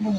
Damn,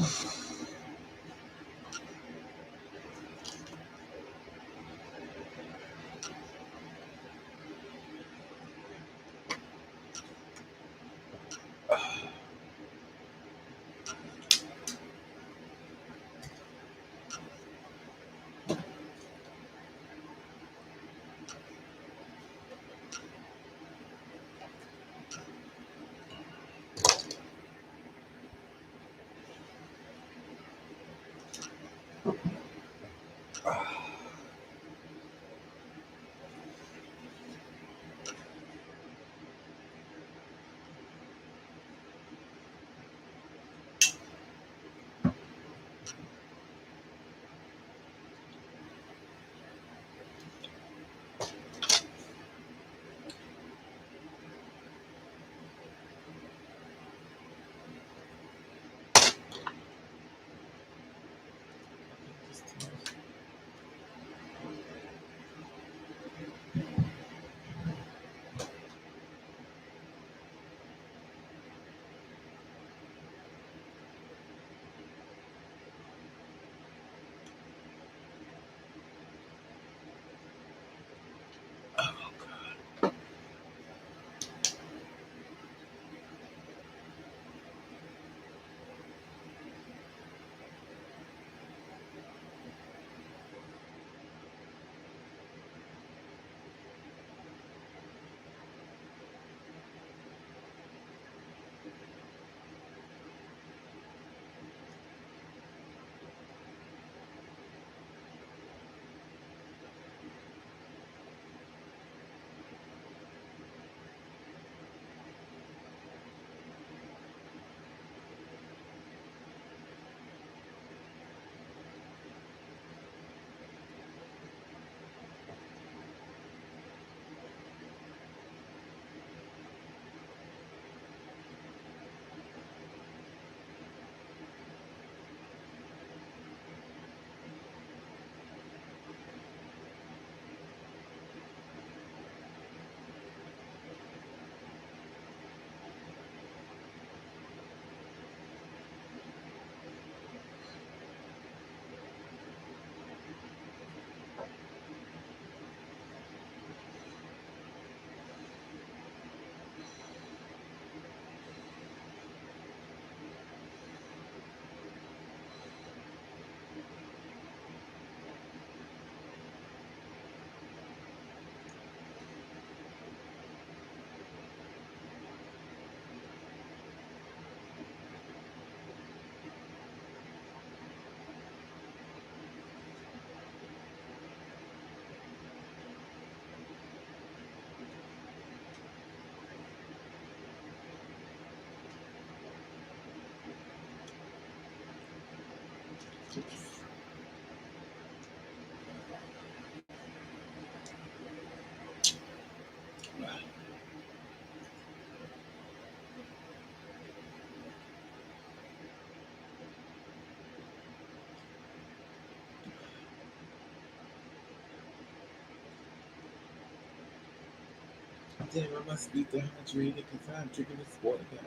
I must be dehydrated because I'm drinking this water now.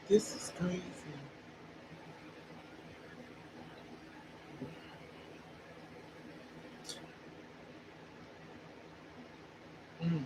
This is crazy. Mm.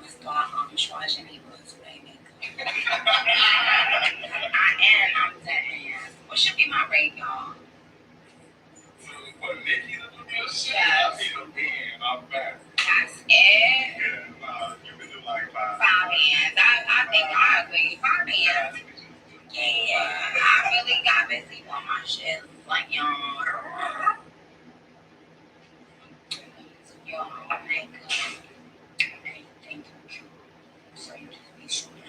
start charging people to pay me. I'm dead. What should be my rate, y'all? For Nikki to do your shit, I need a band. I'm back. That's it. Yeah, you can do like five. Five bands. I think I agree. Five bands. Yeah, I really got busy on my shit. Like, y'all. Yo, like, okay, thank you. So you just be shooting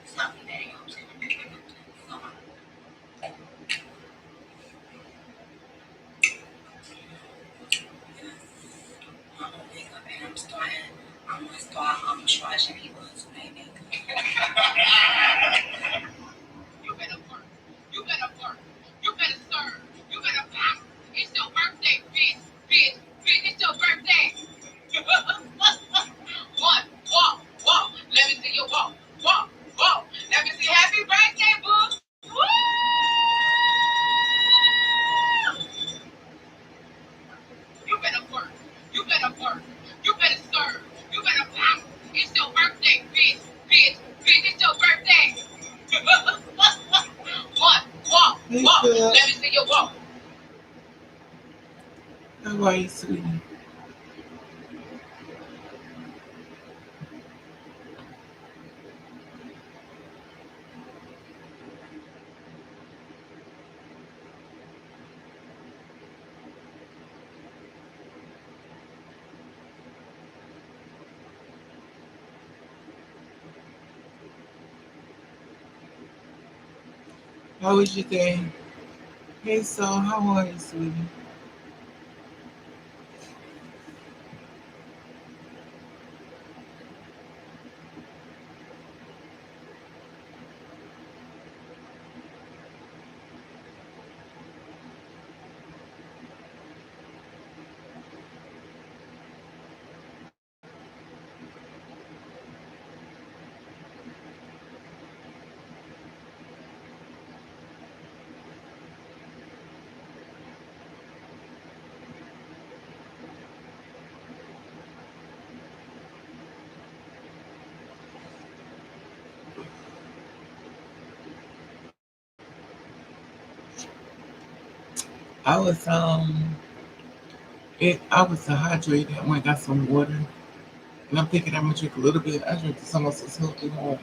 stuff videos. So, I'm gonna start charging people to pay me. You better work. You better work. You better serve. You better pass. It's your birthday, bitch. Bitch. Bitch, it's your birthday. One, walk, walk. Let me see you walk, walk, walk. Let me see happy birthday, boo. Woo! You better work. You better work. You better serve. You better pass. It's your birthday, bitch. Bitch. Bitch, it's your birthday. One, walk, walk. Let me see you walk. How are you, sweetie? How was your day? Hey, so how are you, sweetie? I was I was dehydrated. I went and got some water, and I'm thinking I'm gonna drink a little bit. I drank some of this healthy water.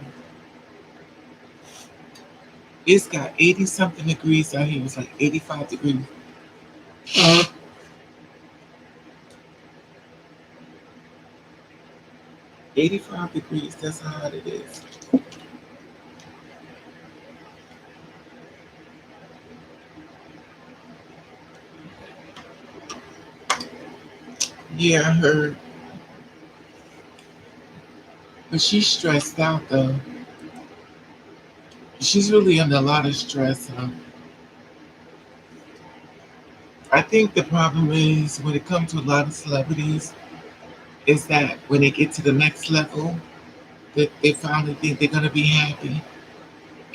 It's got 80 something degrees out here. It's like 85 degrees. 85 degrees. That's how hot it is. Yeah, I heard. But she's stressed out though. She's really under a lot of stress. I think the problem is when it comes to a lot of celebrities, is that when they get to the next level, that they finally think they're gonna be happy,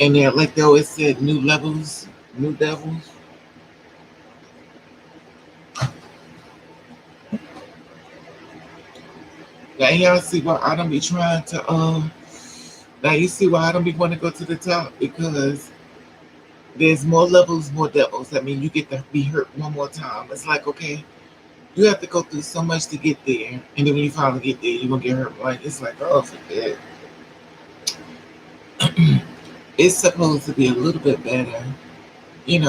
and they're like they always said, new levels, new devils. Now y'all see why I don't be trying to Now you see why I don't be want to go to the top because there's more levels, more devils. I mean, you get to be hurt one more time. It's like okay, you have to go through so much to get there, and then when you finally get there, you're gonna get hurt. Like it's like oh, forget. It's supposed to be a little bit better,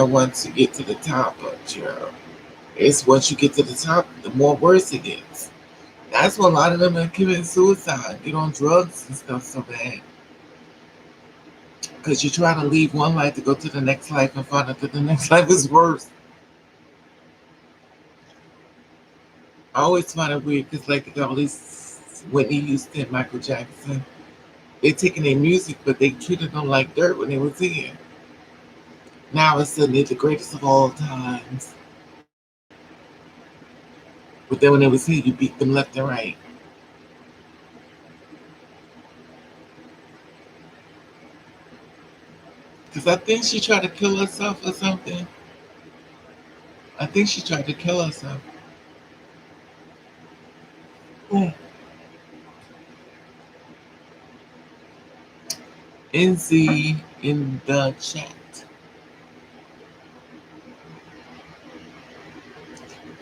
once you get to the top, but it's once you get to the top, the more worse it gets. That's why a lot of them are committing suicide, get on drugs and stuff so bad. Because you're trying to leave one life to go to the next life and find out that the next life is worse. I always find it weird because, like, all these Whitney Houston, Michael Jackson, they're taking their music, but they treated them like dirt when they was here. Now all of a sudden they're the greatest of all times. But then when they was here, you beat them left and right. Because I think she tried to kill herself or something. I think she tried to kill herself. Mm. NZ in the chat.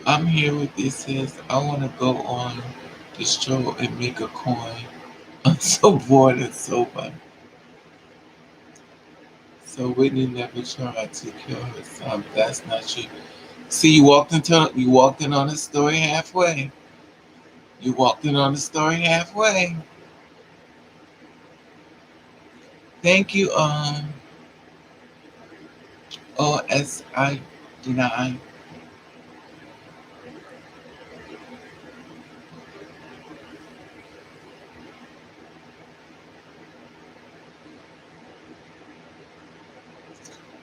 I'm here with this. Says I want to go on the show and make a coin. I'm so bored and so fun. So Whitney never tried to kill her son. That's not true. See, you walked in on the story halfway. You walked in on the story halfway. Thank you, OSI deny.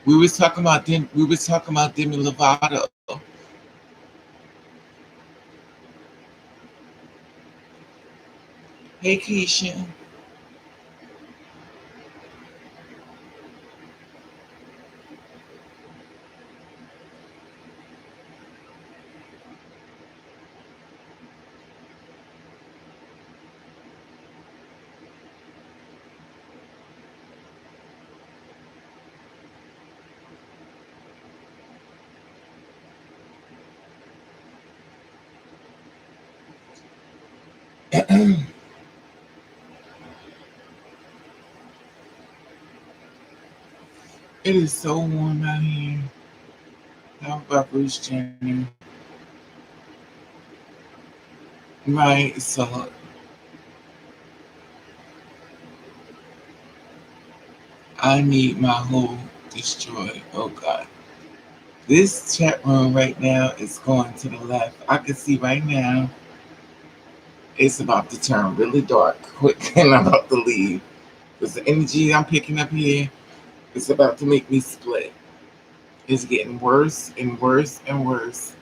We was talking about Demi Lovato. Hey Keisha. It is so warm out here. How about Bruce Jenner? Right, so I need my whole destroyed. Oh God. This chat room right now is going to the left. I can see right now it's about to turn really dark quick and I'm about to leave. Because the energy I'm picking up here is about to make me split. It's getting worse and worse and worse.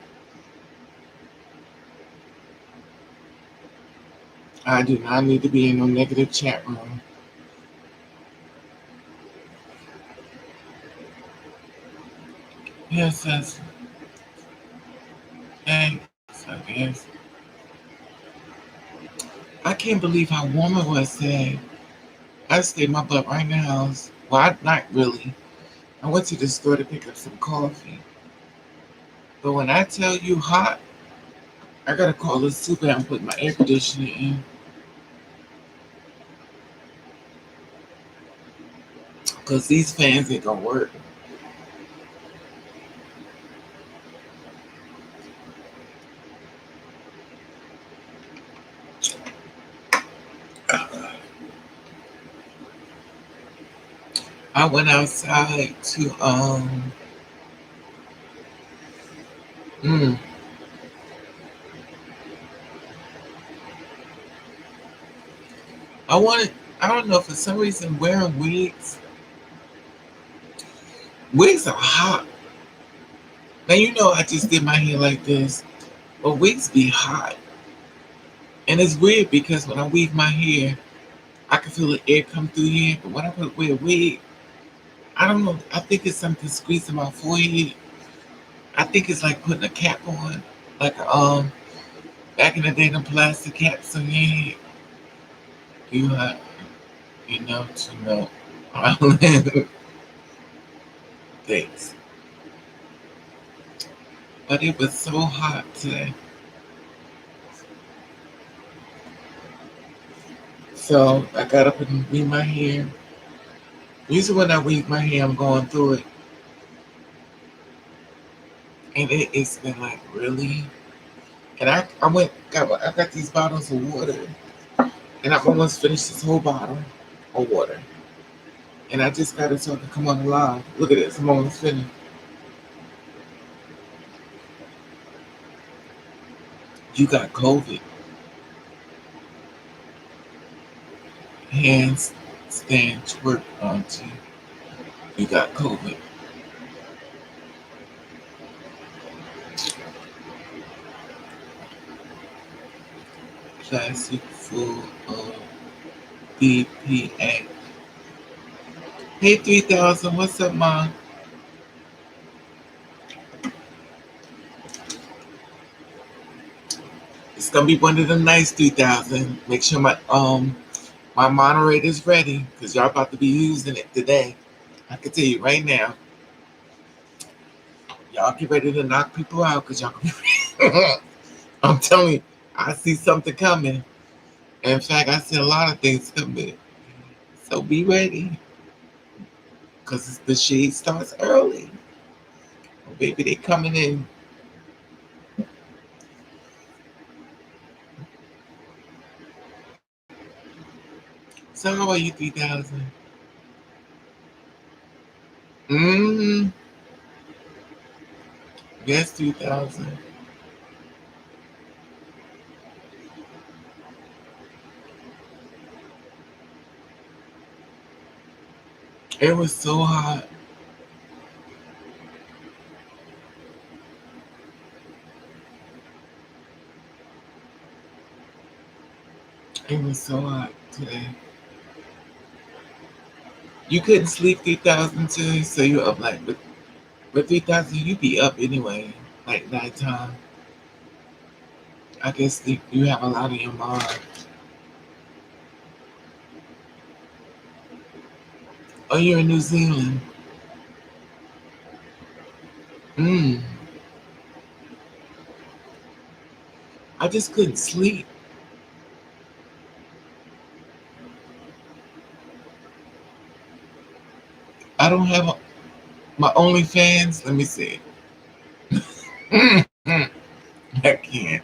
I do not need to be in no negative chat room. Yes, yes. Thanks, I guess. I can't believe how warm it was today. I stayed my butt right in the house. Well, not really. I went to the store to pick up some coffee. But when I tell you hot, I gotta call the super and put my air conditioner in. Because these fans ain't gonna work. I went outside to mm, I wanted I don't know, for some reason wearing wigs are hot. Now you know I just did my hair like this, but wigs be hot. And it's weird because when I weave my hair, I can feel the air come through here, but when I wear a wig, I don't know. I think it's something squeezing my forehead. I think it's like putting a cap on, like back in the day, the plastic caps on your head. You have, you know, to know. Thanks. But it was so hot today. So I got up and weaved my hair. Usually when I weave my hair, I'm going through it, and it's been like really. And I got these bottles of water, and I almost finished this whole bottle of water. And I just got it so I can come on live. Look at this, I'm almost finished. You got COVID. Hands stand twerk onto. You got COVID. Plastic full of BPA. Hey 3000, what's up, Mom? It's gonna be one of the nice 3000. Make sure My moderator's ready because y'all about to be using it today. I can tell you right now, y'all get ready to knock people out because y'all. I'm telling you, I see something coming. In fact, I see a lot of things coming. So be ready because the shade starts early. Oh, baby, they coming in. So how about you, 3000? Mm-hmm. Yes, 2000. It was so hot. It was so hot today. You couldn't sleep 3000 today, so you're up like, but 3000, you be up anyway, like nighttime. I guess you have a lot in your mind. Oh, you're in New Zealand. Mm. I just couldn't sleep. I don't have my OnlyFans. Let me see. I can't.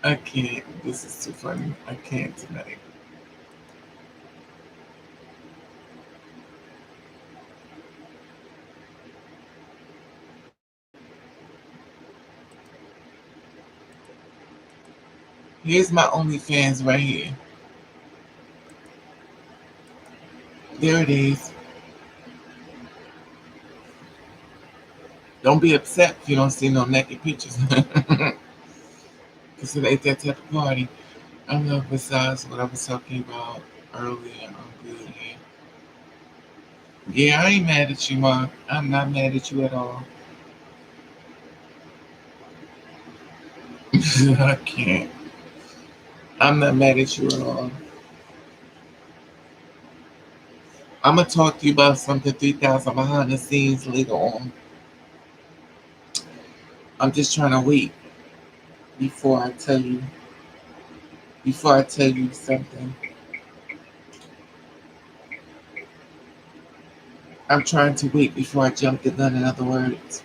I can't. This is too funny. I can't tonight. Here's my OnlyFans right here. There it is. Don't be upset if you don't see no naked pictures. Because it ain't that type of party. I know besides what I was talking about earlier, I'm good here. Yeah, I ain't mad at you, Mark. I'm not mad at you at all. I can't. I'm not mad at you at all. I'm gonna talk to you about something 3000 behind the scenes later on. I'm just trying to wait before I tell you something. I'm trying to wait before I jump the gun, in other words.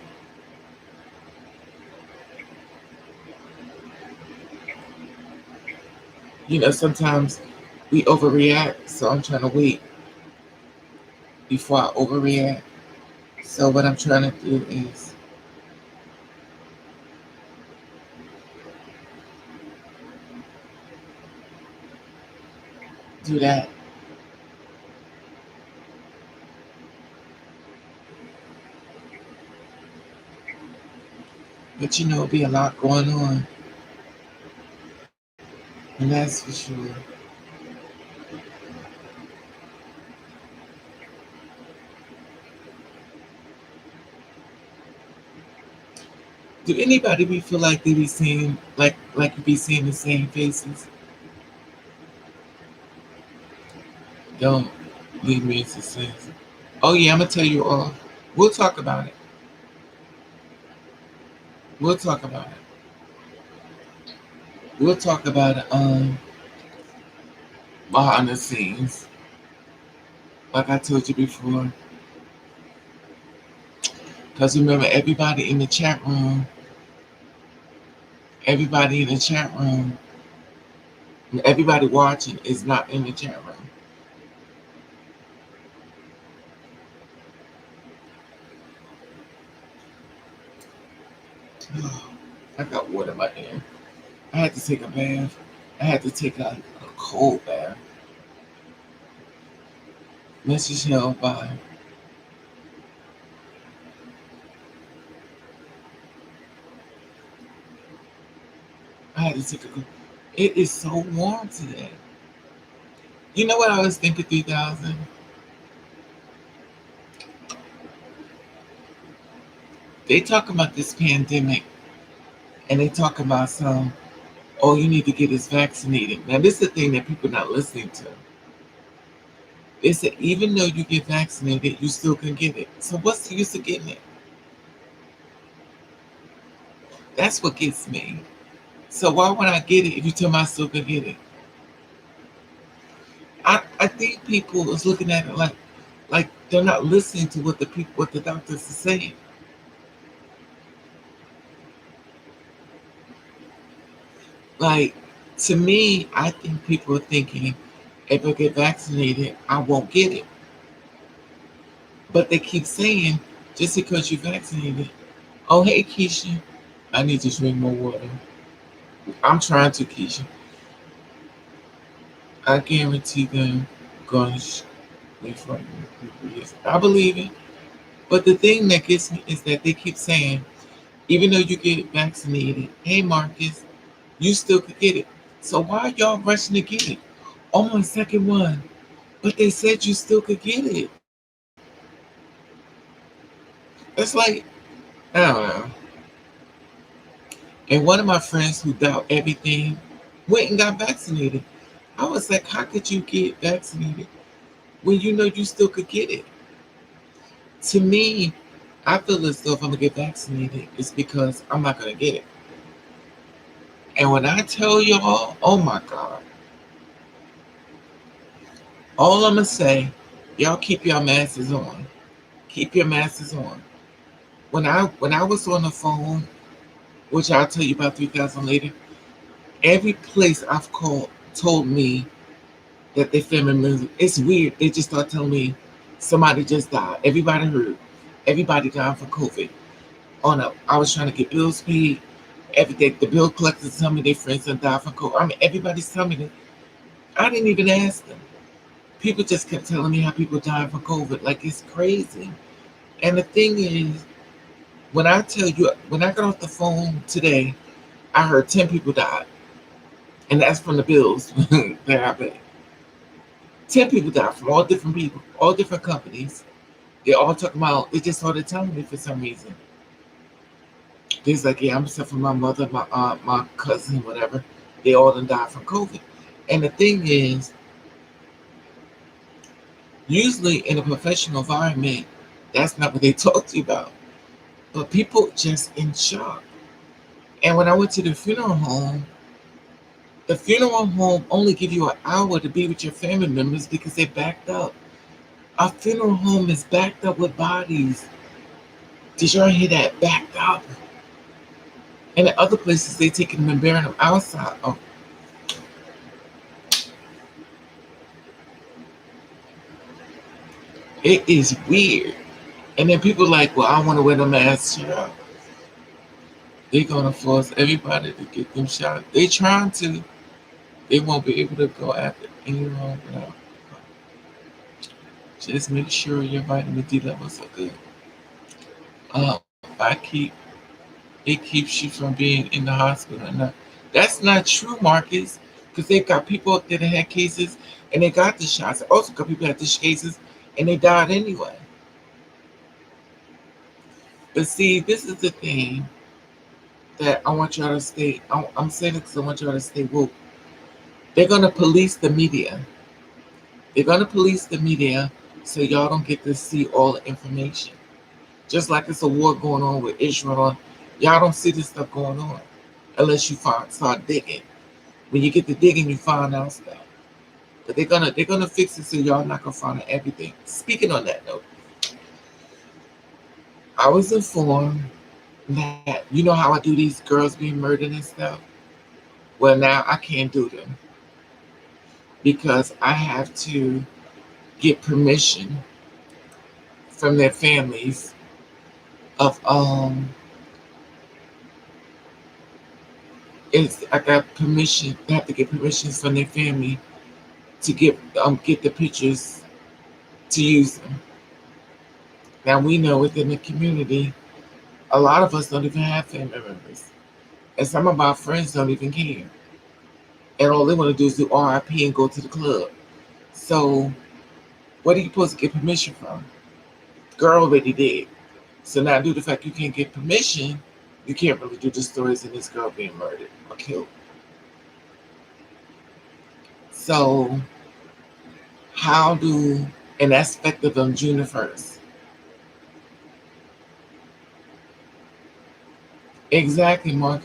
Sometimes we overreact, so I'm trying to wait before I overreact. So what I'm trying to do is do that. But it'll be a lot going on, and that's for sure. Do anybody be feel like they be seeing like you be seeing the same faces? Don't leave me in suspense. Oh yeah, I'm gonna tell you all. We'll talk about it. We'll talk about it. We'll talk about it behind the scenes. Like I told you before. Because remember everybody in the chat room, everybody watching is not in the chat room. I got water in my hand. I had to take a bath. I had to take a cold bath. Message held by. I had to take a. It is so warm today. You know what I was thinking, 3000? They talk about this pandemic and they talk about some, all you need to get is vaccinated. Now, this is the thing that people are not listening to. They said even though you get vaccinated, you still can get it. So what's the use of getting it? That's what gets me. So why would I get it if you tell me I still can get it? I think people is looking at it like they're not listening to what the doctors are saying. Like, to me, I think people are thinking if I get vaccinated, I won't get it. But they keep saying just because you're vaccinated, oh hey Keisha, I need to drink more water. I'm trying to, Keisha. I guarantee them guns in front of people. Yes, I believe it. But the thing that gets me is that they keep saying, even though you get vaccinated, hey Marcus, you still could get it. So why are y'all rushing to get it? On my second one. But they said you still could get it. It's like, I don't know. And one of my friends who doubt everything went and got vaccinated. I was like, how could you get vaccinated when you know you still could get it? To me, I feel as though if I'm gonna get vaccinated, it's because I'm not gonna get it. And when I tell y'all, oh my God, all I'm gonna say, y'all keep your masks on. Keep your masks on. When I was on the phone, which I'll tell you about 3,000 later, every place I've called told me that they family members. It's weird. They just start telling me somebody just died. Everybody heard. Everybody died from COVID. I was trying to get bills paid. Everything. The bill collectors tell me their friends that died from COVID. I mean, everybody's telling me that. I didn't even ask them. People just kept telling me how people died from COVID. Like it's crazy. And the thing is, when I got off the phone today, I heard 10 people died, and that's from the bills that I paid. 10 people died from all different people, all different companies. They all talking about. They just started telling me for some reason. They's like, yeah, I'm except for my mother, my aunt, my cousin, whatever. They all done died from COVID. And the thing is, usually in a professional environment, that's not what they talk to you about. But people just in shock. And when I went to the funeral home only give you an hour to be with your family members because they backed up. Our funeral home is backed up with bodies. Did y'all hear that? Backed up. And in other places, they taking them and burying them outside. Oh, it is weird. And then people like, well, I want to wear the mask. Yeah, they're gonna force everybody to get them shot. They trying to. They won't be able to go after anyone without. Just make sure your vitamin D levels are good. I keep it keeps you from being in the hospital. And that's not true, Marcus, because they've got people up there that had cases and they got the shots. Also, got people that had the cases and they died anyway. But see, this is the thing that I want y'all to stay. I'm saying it because I want y'all to stay woke. They're gonna police the media. They're gonna police the media so y'all don't get to see all the information. Just like it's a war going on with Israel, y'all don't see this stuff going on unless you start digging. When you get to digging, you find out stuff. But they're gonna fix it so y'all not gonna find out everything. Speaking on that note, I was informed that you know how I do these girls being murdered and stuff. Well, now I can't do them because I have to get permission from their families of it's I got permission. They have to get permissions from their family to get the pictures to use them. Now we know within the community, a lot of us don't even have family members, and some of our friends don't even care, and all they want to do is do RIP and go to the club. So what are you supposed to get permission from? Girl already did. So now, due to the fact you can't get permission, you can't really do the stories of this girl being murdered or killed. So how do an aspect of them June the 1st? Exactly, Mark.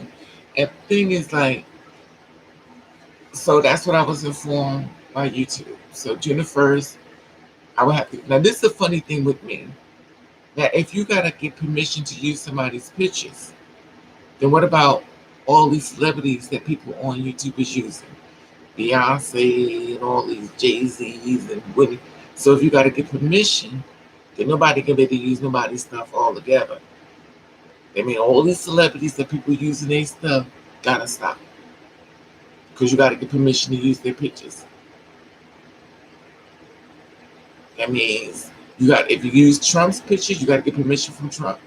And the thing is like, so that's what I was informed by YouTube. So June the 1st, I would have to, now this is the funny thing with me. That if you gotta get permission to use somebody's pictures, then what about all these celebrities that people on YouTube is using? Beyonce and all these Jay-Z's and Whitney. So if you gotta get permission, then nobody can be able to use nobody's stuff altogether. I mean, all these celebrities that people using their stuff gotta stop because you gotta get permission to use their pictures. That means you got if you use Trump's pictures, you gotta get permission from Trump.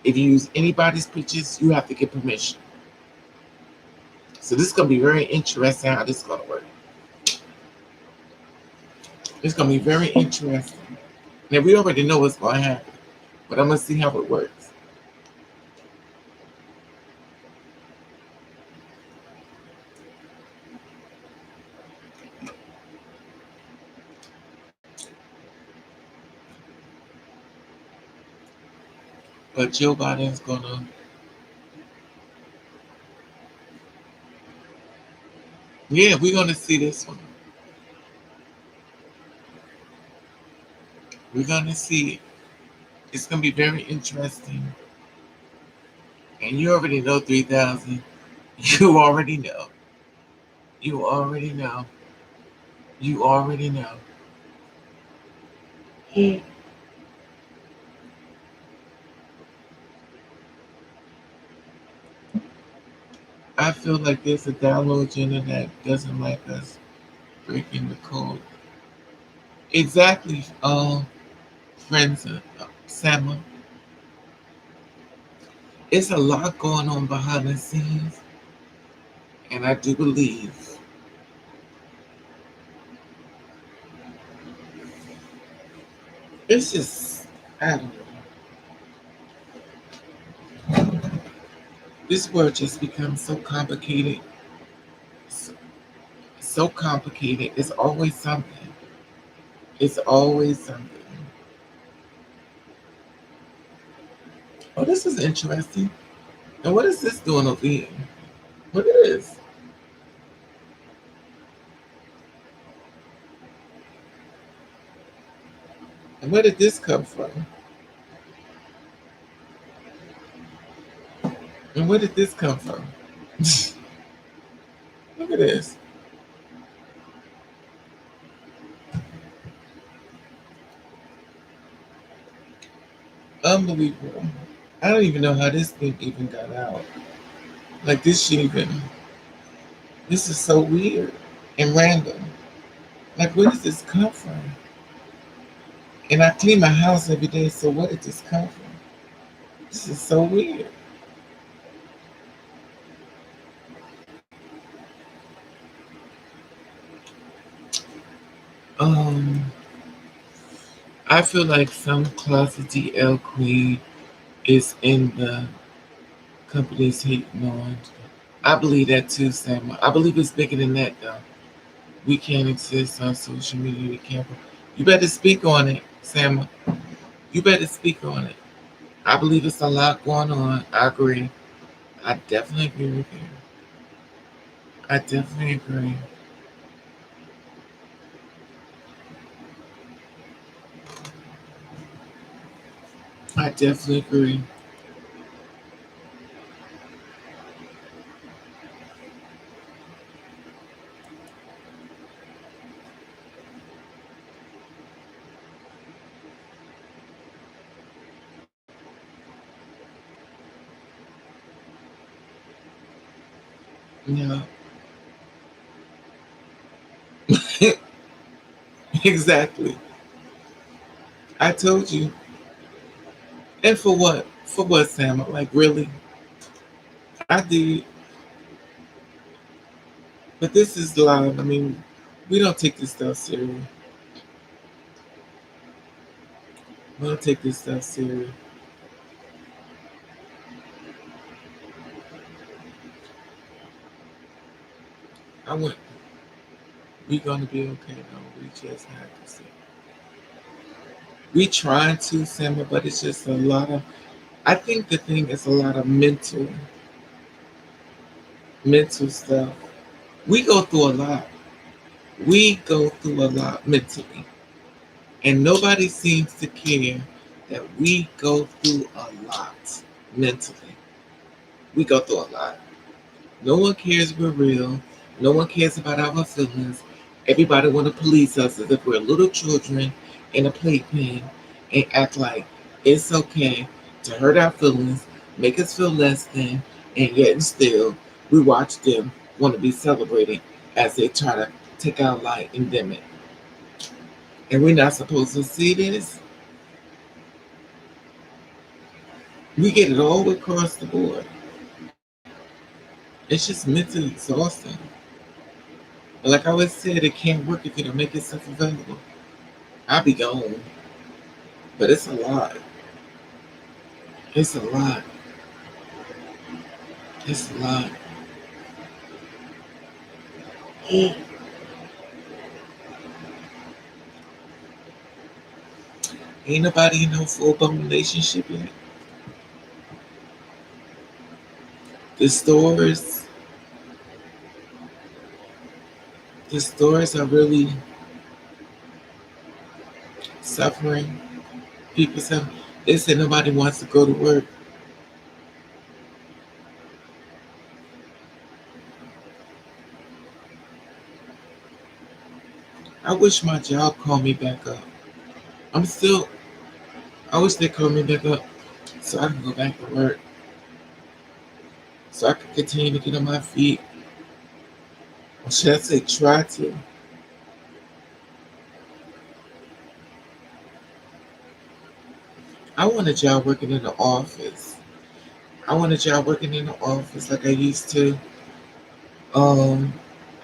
If you use anybody's pictures, you have to get permission. So this is gonna be very interesting how this is gonna work. It's gonna be very interesting. Now we already know what's gonna happen, but I'm gonna see how it works. But Joe Biden's gonna, yeah, we're gonna see this one. We're gonna see it. It's gonna be very interesting. And you already know 3,000. You already know. You already know. You already know. I feel like there's a download agenda that doesn't like us breaking the code. Exactly, friends, Sama. It's a lot going on behind the scenes, and I do believe it's just, I don't know. This world just becomes so complicated, so, so complicated. It's always something. It's always something. Oh, this is interesting. And what is this doing over here? Look at this. And where did this come from? And where did this come from? Look at this. Unbelievable. I don't even know how this thing even got out. Like this shit even. This is so weird and random. Like where does this come from? And I clean my house every day, so where did this come from? This is so weird. Um, I feel like some closet DL queen is in the company's hating on. I believe that too, Sam. I believe it's bigger than that, though. We can't exist on social media. We can't. You better speak on it, Sam. You better speak on it. I believe it's a lot going on. I agree. I definitely agree with you. I definitely agree. I definitely agree. Yeah, exactly. I told you. And for what? For what, Sam? I'm like, really? I did. But this is live. I mean, we don't take this stuff serious. We don't take this stuff serious. I went. We're gonna be okay though. We just have to see. We trying to, Simmer, but it's just a lot of. I think the thing is a lot of mental stuff. We go through a lot. We go through a lot mentally, and nobody seems to care that we go through a lot mentally. We go through a lot. No one cares we're real. No one cares about our feelings. Everybody want to police us as if we're little children in a playpen and act like it's okay to hurt our feelings, make us feel less than, and yet and still we watch them want to be celebrated as they try to take our light and dim it. And we're not supposed to see this. We get it all across the board. It's just mentally exhausting. But like I always said, it can't work if you don't make yourself available. I'll be gone. But it's a lot. It's a lot. It's a lot. Ain't nobody in no full blown relationship yet. The stores, the stores are really suffering. People say they said nobody wants to go to work. I wish my job called me back up. I'm still. I wish they called me back up so I can go back to work. So I can continue to get on my feet. Or should I say try to? I want a job working in the office. I want a job working in the office like I used to. Um,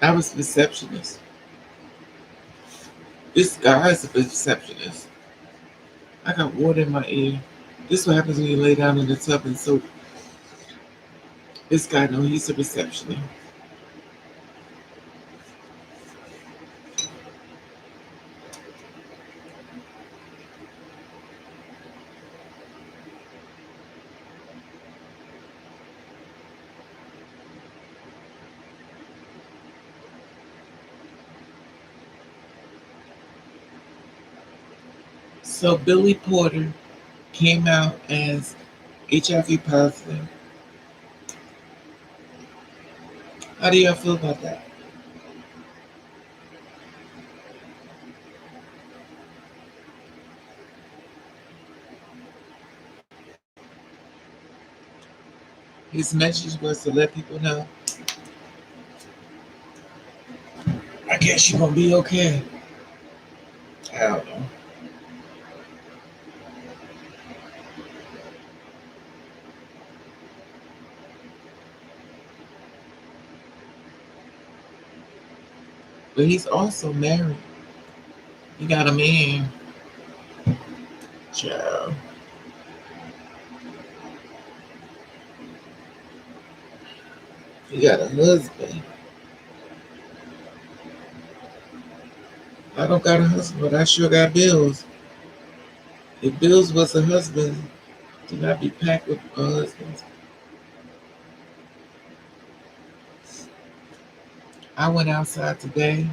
I was a receptionist. This guy is a receptionist. I got water in my ear. This is what happens when you lay down in the tub and soak. This guy, no, he's a receptionist. So Billy Porter came out as HIV positive. How do y'all feel about that? His message was to let people know, I guess you're gonna be okay. I don't know. But he's also married. He got a man. Child. He got a husband. I don't got a husband, but I sure got bills. If bills was a husband, do not be packed with husbands. I went outside today,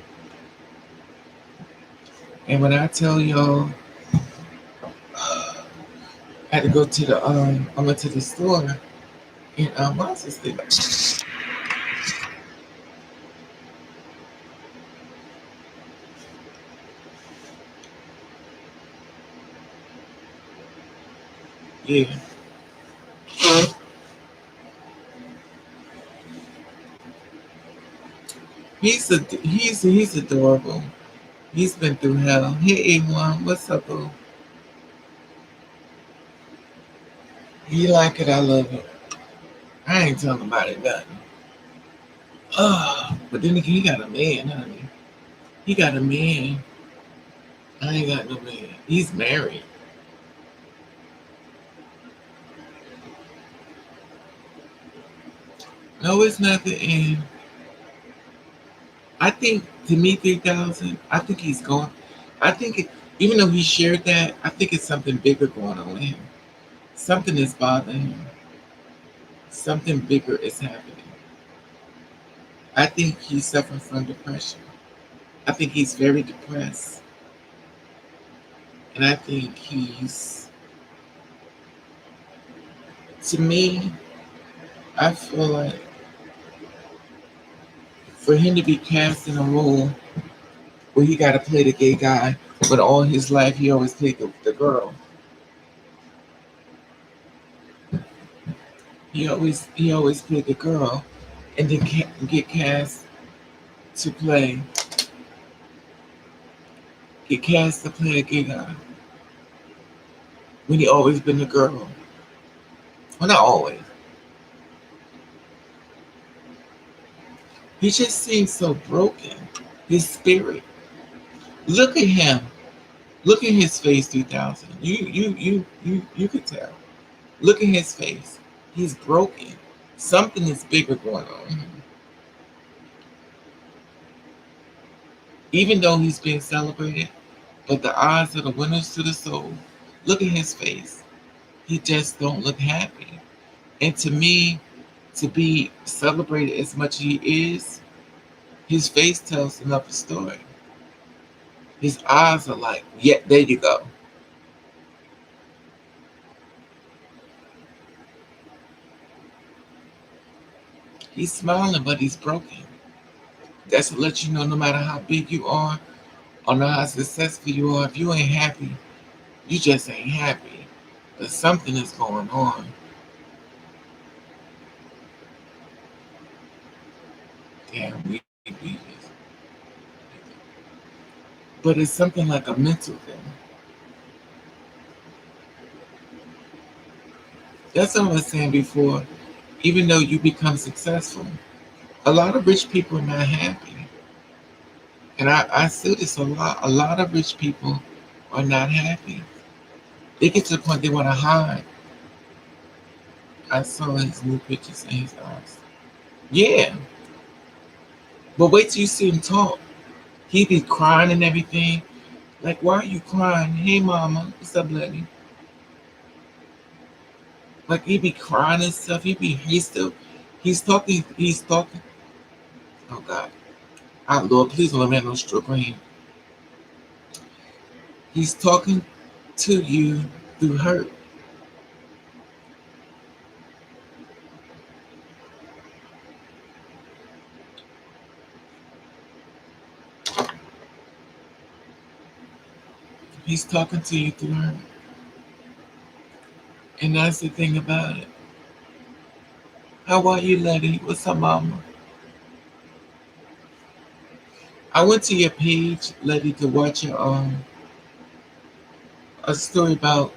and when I tell y'all, I had to go to the I went to the store, and what's this thing? Yeah, he's adorable. He's been through hell. Hey, A1, what's up, boo? You like it? I love it. I ain't talking about it nothing. But then again, he got a man, honey. He got a man. I ain't got no man. He's married. No, it's not the end. I think to me 3,000. I think he's going. I think it, even though he shared that, I think it's something bigger going on with him. Something is bothering him. Something bigger is happening. I think he's suffering from depression. I think he's very depressed, and I think he's. To me, I feel like for him to be cast in a role where he got to play the gay guy, but all his life he always played the girl. He always played the girl, and then get cast to play get cast to play a gay guy when he always been the girl. Well, not always. He just seems so broken. His spirit. Look at him. Look at his face. 3,000. You could tell. Look at his face. He's broken. Something is bigger going on. Even though he's being celebrated, but the eyes of the winners to the soul. Look at his face. He just don't look happy. And to me, to be celebrated as much as he is, his face tells another story. His eyes are like, yeah, there you go. He's smiling, but he's broken. That's to let you know no matter how big you are or no how successful you are, if you ain't happy, you just ain't happy. But something is going on. Damn, we but it's something like a mental thing. That's what I was saying before. Even though you become successful, a lot of rich people are not happy. And I see this a lot. A lot of rich people are not happy. They get to the point they want to hide. I saw his new pictures in his eyes. Yeah, but wait till you see him talk. He be crying and everything. Like, why are you crying? Hey, mama, what's up, lady? Like, he be crying and stuff. He's talking. Oh, God. Ah, Lord, please don't let me have no stroke on him. He's talking to you through hurt. He's talking to you through hurt. And that's the thing about it. How are you, lady? What's up, mama? I went to your page, lady, to watch a story about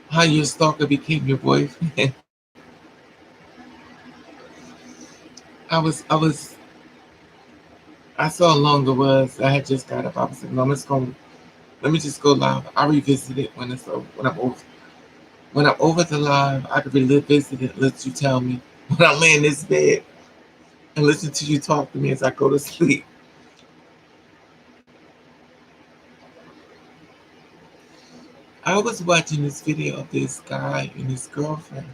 how your stalker became your boyfriend. I was I saw how long it was. I had just got up. I was like, no, let me just go live. I'll revisit it when it's over, when I'm over the live. I could revisit it. Let you tell me when I lay in this bed and listen to you talk to me as I go to sleep. I was watching this video of this guy and his girlfriend.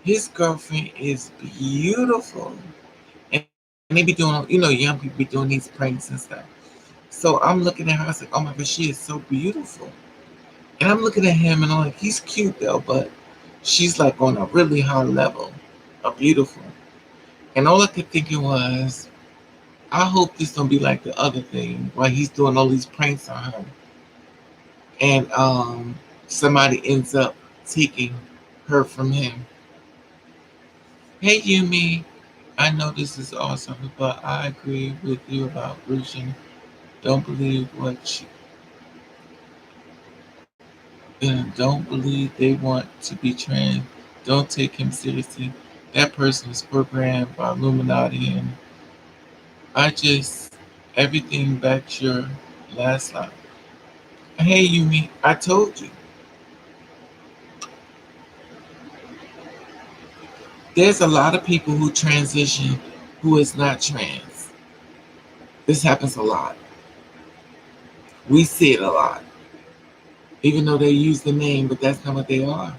His girlfriend is beautiful, and they be doing, young people be doing these pranks and stuff. So I'm looking at her. I was like, oh my god, she is so beautiful. And I'm looking at him, and I'm like, he's cute though, but she's like on a really high level of beautiful. And all I kept thinking was, I hope this don't be like the other thing, where he's doing all these pranks on her, and somebody ends up taking her from him. Hey Yumi, I know this is awesome, but I agree with you about Russian. Don't believe what you, and don't believe they want to be trans. Don't take him seriously. That person is programmed by Illuminati, and I just everything back your last life. Hey Yumi, I told you. There's a lot of people who transition who is not trans. This happens a lot. We see it a lot. Even though they use the name, but that's not what they are.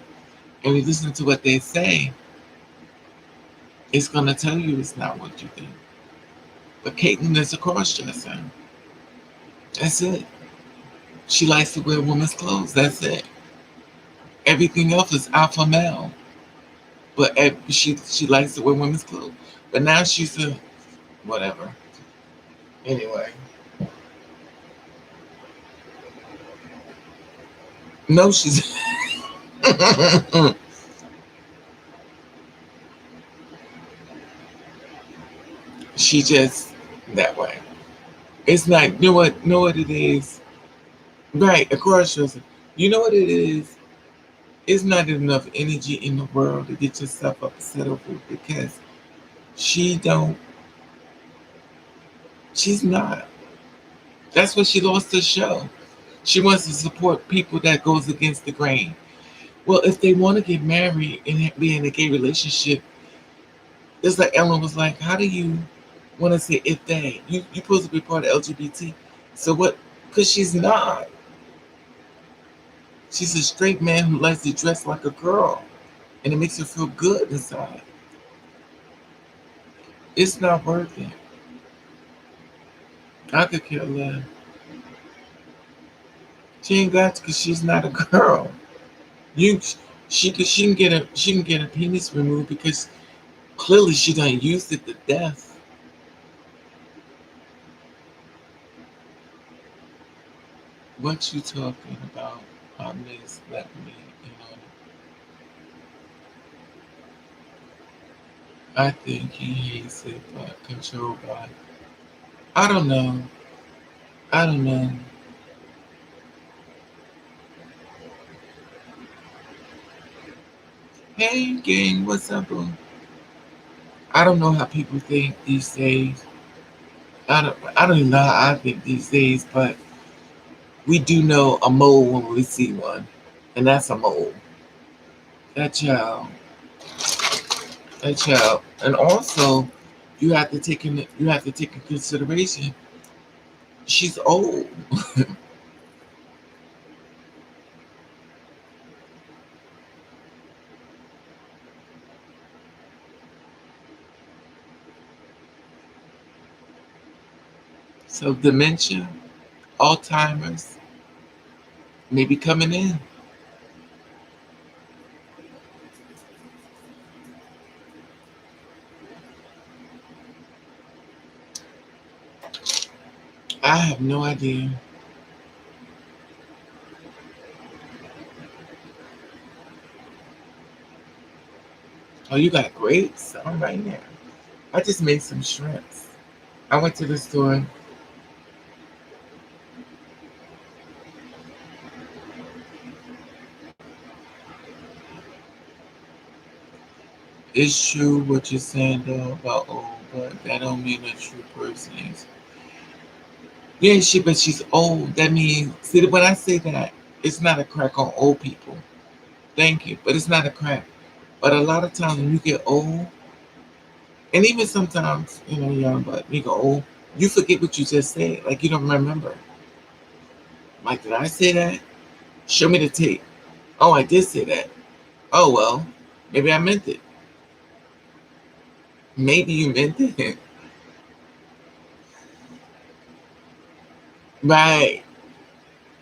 And we listen to what they say, it's going to tell you it's not what you think. But Caitlyn is a cross-dresser. That's it. She likes to wear women's clothes. That's it. Everything else is alpha male. But she likes to wear women's clothes. But now she's a whatever. Anyway, no, she's she just that way. It's not. You know what? Know what it is? Right, a cross dresser. You know what it is? It's not enough energy in the world to get yourself upset over it because she don't. She's not. That's what she lost her show. She wants to support people that goes against the grain. Well, if they want to get married and be in a gay relationship, it's like Ellen was like, how do you want to say if they? You supposed to be part of LGBT. So what? Because she's not. She's a straight man who likes to dress like a girl, and it makes her feel good inside. It's not worth it. I could care less. She ain't got to because she's not a girl. You, she can get a penis removed because clearly she done used it to death. What you talking about? Miss, let me, you know. I think he hates it, but controlled by. I don't know. I don't know. Hey, gang, what's up, boo? I don't know how people think these days. I don't even know how I think these days, but we do know a mole when we see one, and that's a mole. That child, that child, and also you have to take in consideration she's old. So dementia, Alzheimer's may be coming in. I have no idea. Oh, you got grapes? All right now. I just made some shrimps. I went to the store. It's true what you're saying though about old, but that don't mean a true person is. Yeah, but she's old. That means see when I say that, it's not a crack on old people. Thank you, but it's not a crack. But a lot of times when you get old, and even sometimes young, but you get old, you forget what you just said. Like you don't remember. Like did I say that? Show me the tape. Oh, I did say that. Oh well, maybe I meant it. Maybe you meant it. Right.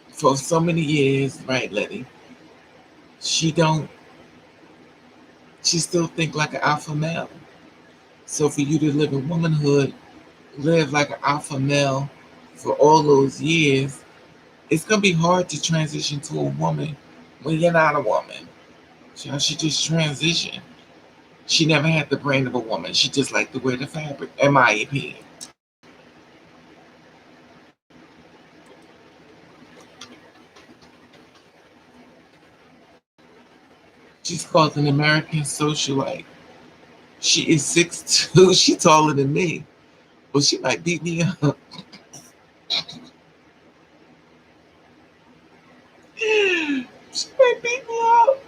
For so many years, right, Letty. She don't she still think like an alpha male. So for you to live in womanhood, live like an alpha male for all those years, it's gonna be hard to transition to a woman when you're not a woman. She just transitioned. She never had the brain of a woman. She just liked to wear the fabric, in my opinion. She's called an American socialite. She is 6'2". She taller than me. Well, she might beat me up. She might beat me up.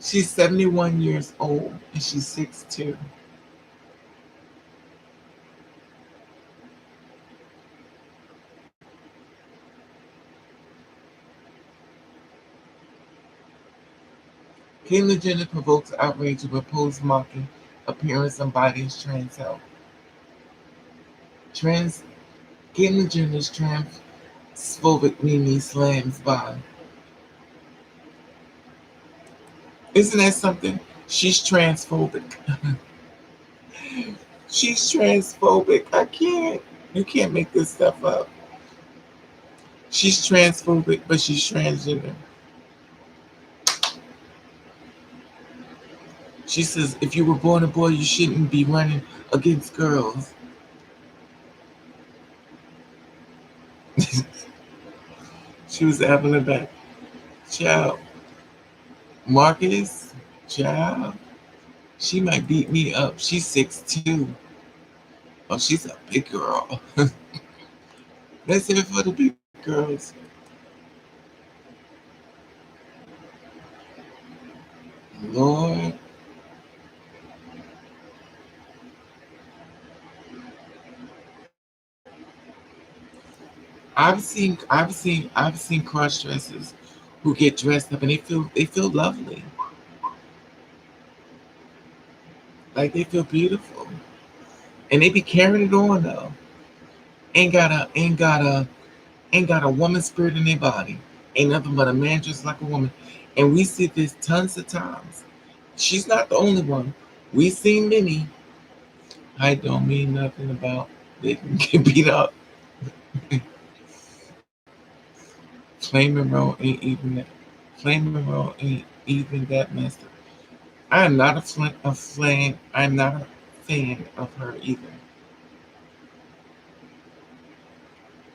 She's 71 years old and she's 6'2". Caitlyn Jenner provokes outrage with post mocking appearance and body as trans health. Trans Caitlyn Jenner's transphobic Mimi slams by. Isn't that something? She's transphobic. She's transphobic. I can't. You can't make this stuff up. She's transphobic, but she's transgender. She says if you were born a boy, you shouldn't be running against girls. She was Evelyn back. Child. Marcus, child. She might beat me up. She's 6'2". Oh, she's a big girl. Let's hear it for the big girls. Lord, I've seen cross dressers who get dressed up and they feel lovely. Like they feel beautiful. And they be carrying it on though. Ain't got a woman spirit in their body. Ain't nothing but a man just like a woman. And we see this tons of times. She's not the only one. We've seen many. I don't mean nothing about they can get beat up. Flame Monroe ain't even that. Flame Monroe ain't even that messed up. I am not a flame. I'm not a fan of her either.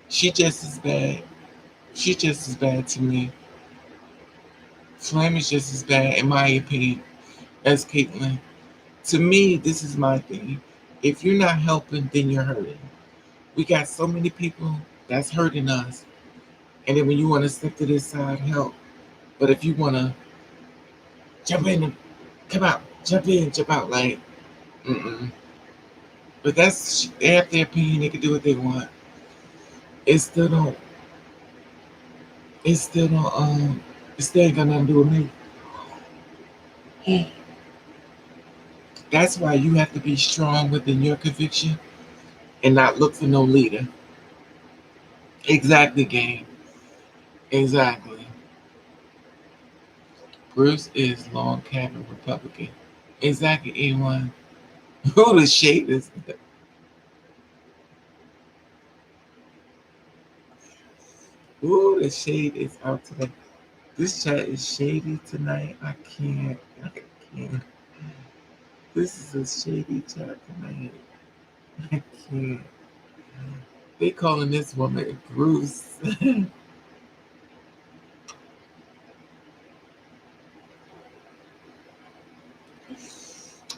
She just as bad. She just as bad to me. Flame is just as bad, in my opinion, as Caitlyn. To me, this is my thing. If you're not helping, then you're hurting. We got so many people that's hurting us, and then when you want to step to this side, help. But if you want to jump in and come out, jump in, jump out, like, mm-mm. But they have their opinion. They can do what they want. It still don't. It still don't. It still ain't got nothing to do with me. That's why you have to be strong within your conviction and not look for no leader. Exactly, gang. Exactly. Bruce is Long Cabin Republican. Exactly, anyone. Who the shade is? Ooh, the shade is out today. This chat is shady tonight. I can't. I can't. This is a shady chat tonight. I can't. They calling this woman Bruce.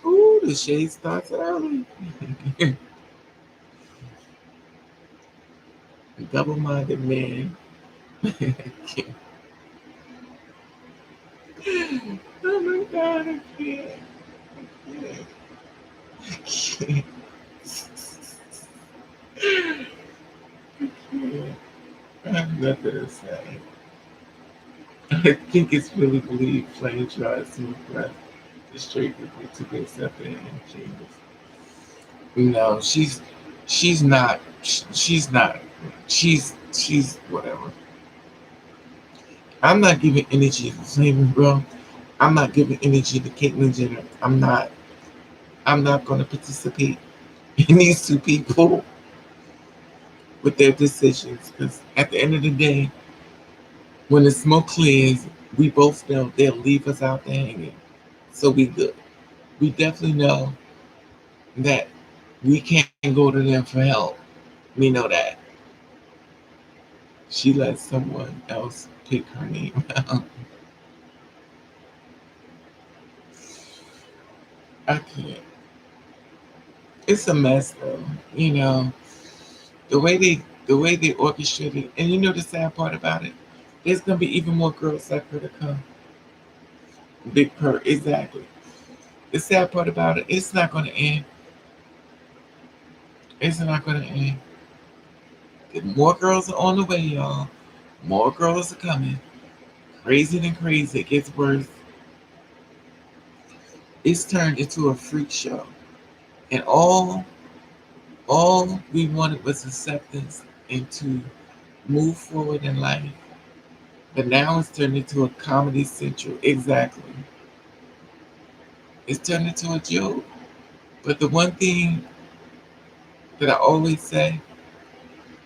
Ooh, the shade starts early. Double-minded man. Oh my god, I can't. I can't. I can't. I have nothing to say. I think it's really believed Flame tries to impress the straight people to be accepted and changes. No, she's not. She's not. She's whatever. I'm not giving energy to Flavor, bro. I'm not giving energy to Caitlyn Jenner. I'm not. I'm not going to participate in these two people with their decisions because at the end of the day, when the smoke clears, we both know they'll leave us out there hanging. So we good. We definitely know that we can't go to them for help. We know that. She let someone else pick her name out. I can't. It's a mess though. You know, the way they orchestrated, and you know the sad part about it, there's gonna be even more girls like her to come. Big Purr, exactly. The sad part about it, it's not gonna end. It's not gonna end. More girls are on the way, y'all. More girls are coming. Crazy than crazy. It gets worse. It's turned into a freak show. And all we wanted was acceptance and to move forward in life. But now it's turned into a comedy central. Exactly. It's turned into a joke. But the one thing that I always say,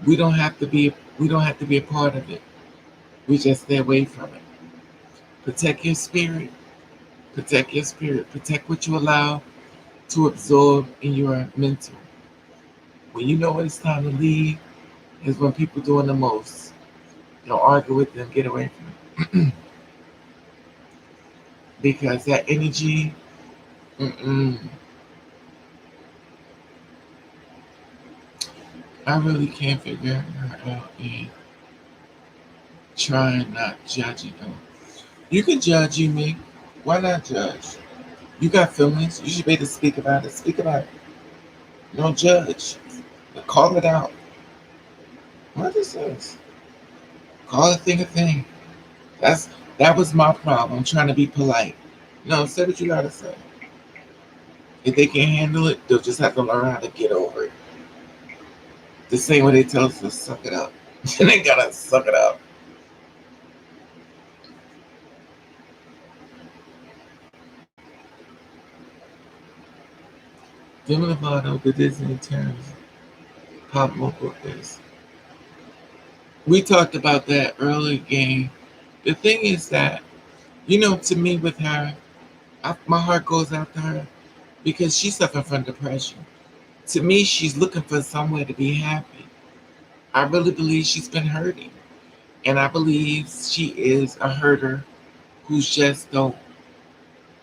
we don't have to be a part of it. We just stay away from it. Protect your spirit. Protect your spirit. Protect what you allow to absorb in your mental. When you know when it's time to leave, is when people doing the most. Don't argue with them. Get away from it. Because that energy, mm-mm, I really can't figure her out and try not judging them. You can judge you, me. Why not judge? You got feelings. You should be able to speak about it. Speak about it. Don't judge. Call it out. What is this? Call a thing a thing. That's that was my problem. Trying to be polite. No, say what you gotta say. If they can't handle it, they'll just have to learn how to get over it. The same way they tell us to suck it up. They gotta suck it up. Demi Lovato, the Disney terms pop vocal is. We talked about that earlier game. The thing is that, to me with her, my heart goes out to her because she's suffering from depression. To me, she's looking for somewhere to be happy. I really believe she's been hurting. And I believe she is a herder who's just don't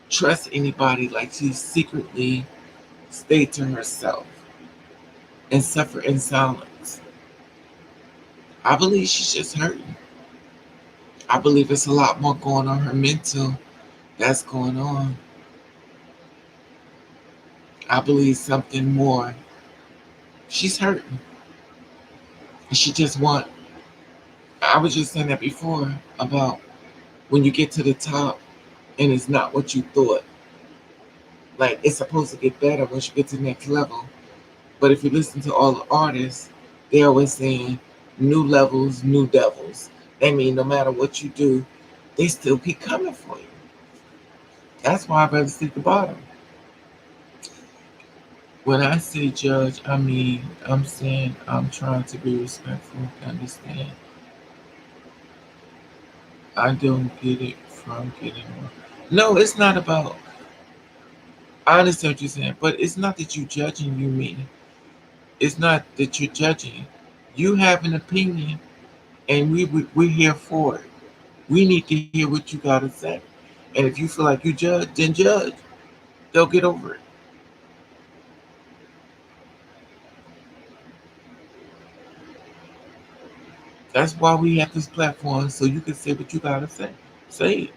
trust anybody, like she secretly stay to herself and suffer in silence. I believe she's just hurting. I believe it's a lot more going on her mental that's going on. I believe something more. She's hurting. And she just want I was just saying that before about when you get to the top and it's not what you thought. Like it's supposed to get better once you get to the next level. But if you listen to all the artists, they're always saying new levels, new devils. That mean no matter what you do, they still keep coming for you. That's why I'd rather stay at the bottom. When I say judge, I mean I'm saying I'm trying to be respectful, understand. I don't get it from getting one. No, it's not about. I understand what you're saying, but it's not that you judging you mean. It's not that you're judging. You have an opinion, and we're here for it. We need to hear what you gotta say. And if you feel like you judge, then judge. They'll get over it. That's why we have this platform so you can say what you gotta say. Say it.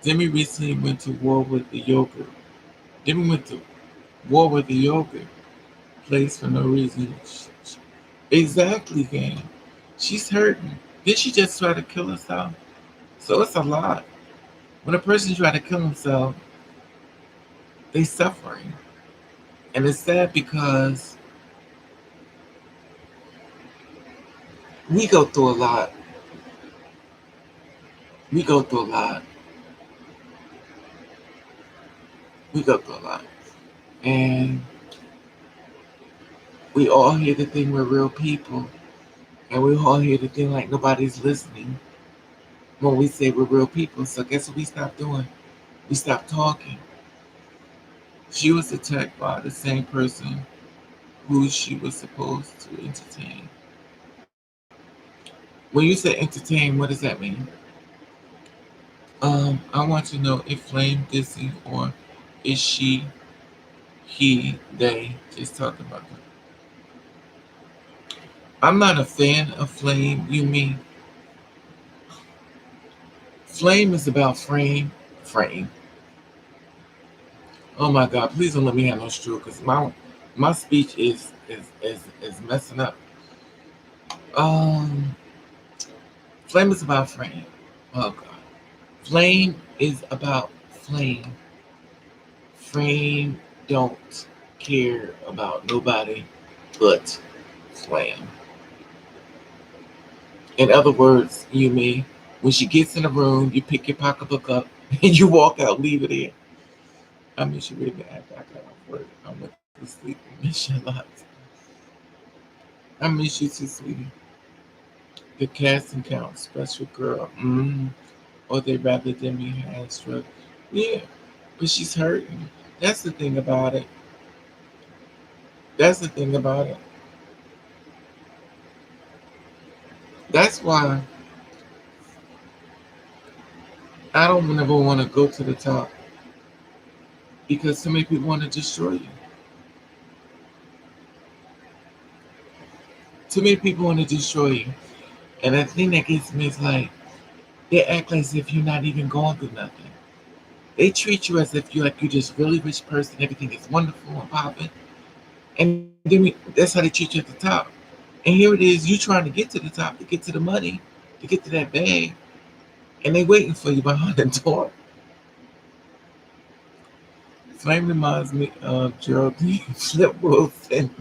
Demi recently went to war with the yogurt. Demi went to war with the yogurt place for no reason. Exactly, gang. She's hurting. Did she just try to kill herself? So it's a lot. When a person try to kill himself, they suffering. And it's sad because we go through a lot. We go through a lot. We go through a lot. And we all hear the thing we're real people. And we all hear the thing like nobody's listening when we say we're real people. So guess what we stopped doing? We stopped talking. She was attacked by the same person who she was supposed to entertain. When you say entertain, what does that mean? I want to know if Flame dissing or is she, he, they just talking about them. I'm not a fan of Flame. You mean Flame is about frame. Oh my God! Please don't let me have no stroke because my speech is messing up. Um, Flame is about frame. Oh God. Flame is about flame. Flame don't care about nobody but flame. In other words, you mean when she gets in the room, you pick your pocketbook up and you walk out, leave it there. I mean, she really act back off work. I went to sleep and miss you a lot. I miss you too, sweetie. The casting count, special girl. Or they rather than me had struck. Yeah, but she's hurting. That's the thing about it. That's the thing about it. That's why I don't ever want to go to the top because so many people want to destroy you. Too many people want to destroy you. And the thing that gets me is like, they act as if you're not even going through nothing. They treat you as if you're like you're just really rich person, everything is wonderful and popping. And then that's how they treat you at the top. And here it is, you trying to get to the top, to get to the money, to get to that bag, and they waiting for you behind the door. Flame reminds me of Geraldine Flip Wilson.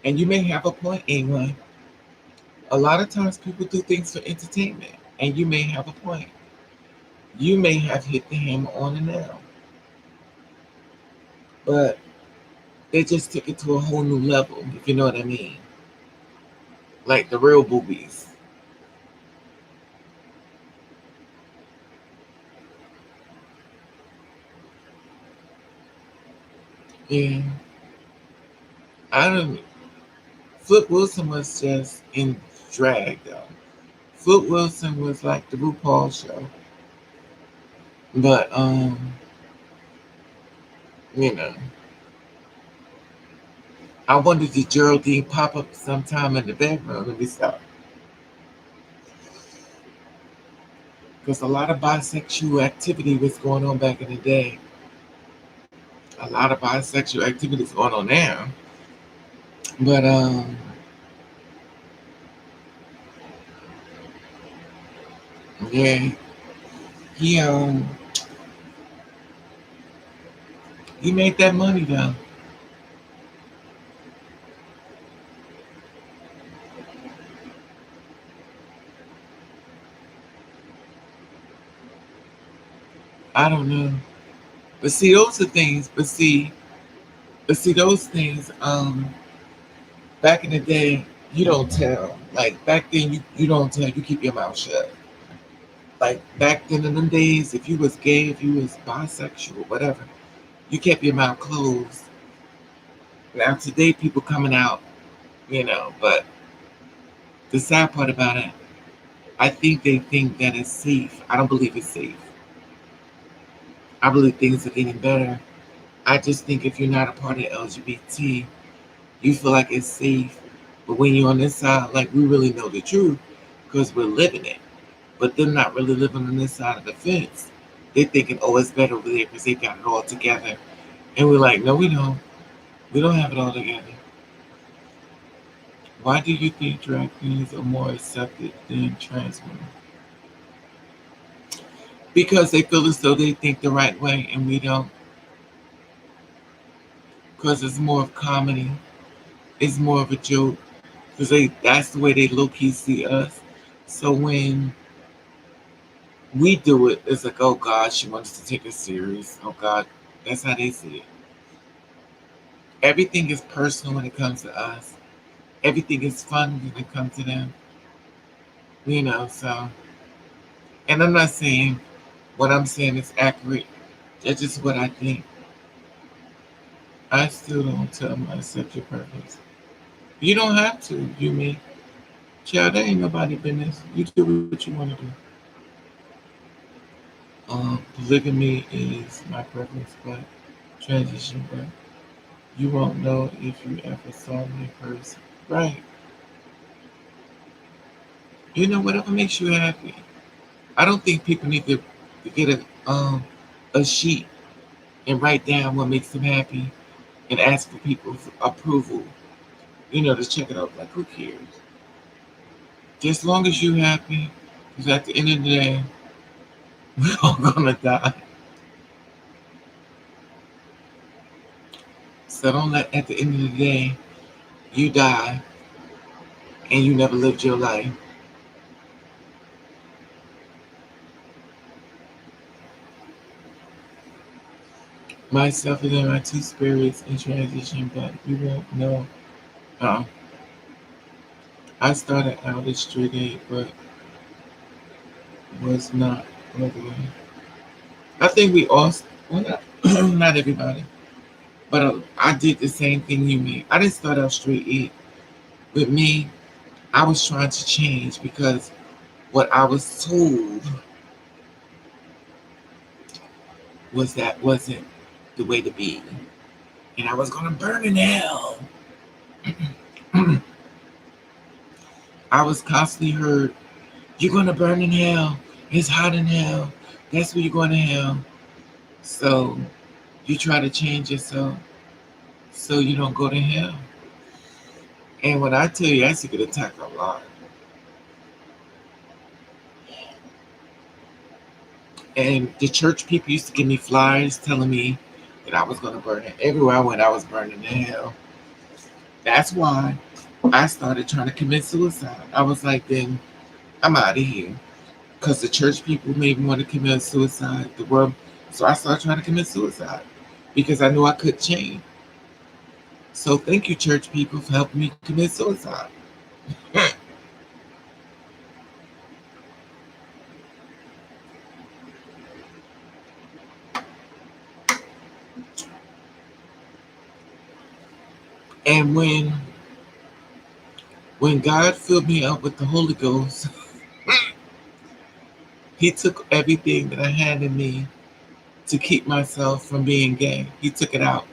And you may have a point, A1. A lot of times people do things for entertainment, and you may have a point. You may have hit the hammer on the nail, but they just took it to a whole new level, if you know what I mean. Like the real boobies. Yeah. I don't. Flip Wilson was just in drag though. Flip Wilson was like the RuPaul show, but you know, I wondered did Geraldine pop up sometime in the bedroom? Let me stop. Because a lot of bisexual activity was going on back in the day. A lot of bisexual activity is going on now. But yeah, he he made that money though. I don't know. But see those are things, but see those things, back in the day, you don't tell. Like back then you don't tell, you keep your mouth shut. Like back then in them days, if you was gay, if you was bisexual, whatever, you kept your mouth closed. Now today people coming out, but the sad part about it, I think they think that it's safe. I don't believe it's safe. I believe things are getting better. I just think if you're not a part of LGBT, you feel like it's safe. But when you're on this side, like we really know the truth because we're living it. But they're not really living on this side of the fence. They're thinking, oh, it's better over there because they got it all together. And we're like, no, we don't. We don't have it all together. Why do you think drag queens are more accepted than trans women? Because they feel as though they think the right way and we don't. Because it's more of comedy. It's more of a joke. Because that's the way they low key see us. So when we do it, it's like, oh God, she wants to take us serious. Oh God, that's how they see it. Everything is personal when it comes to us. Everything is fun when it comes to them. So, and I'm not saying what I'm saying is accurate. That's just what I think. I still don't tell myself your purpose. You don't have to, you me. Child, that ain't nobody business. You do what you want to do. Polygamy is my preference, but transition, but you won't know if you ever saw me first. Right. Whatever makes you happy. I don't think people need to get a sheet and write down what makes them happy and ask for people's approval. To check it out. Like who cares? Just as long as you happy, because at the end of the day, we're all gonna die. So don't let at the end of the day you die and you never lived your life. Myself and then my two spirits in transition, but you won't know. Uh, I started out as straight A, but was not regular. I think we all, well, not, not everybody, but I did the same thing you made. I didn't start out straight A. With me, I was trying to change because what I was told was that wasn't the way to be. And I was gonna burn in hell. I was constantly heard, you're gonna burn in hell. It's hot in hell. That's where you're going to hell. So you try to change yourself so you don't go to hell. And when I tell you, I used to get attacked a lot. And the church people used to give me flyers telling me that I was gonna burn it. Everywhere I went, I was burning in hell. That's why I started trying to commit suicide. I was like, then I'm out of here. Because the church people made me want to commit suicide. The world, so I started trying to commit suicide because I knew I could change. So thank you, church people, for helping me commit suicide. And when God filled me up with the Holy Ghost, He took everything that I had in me to keep myself from being gay. He took it out.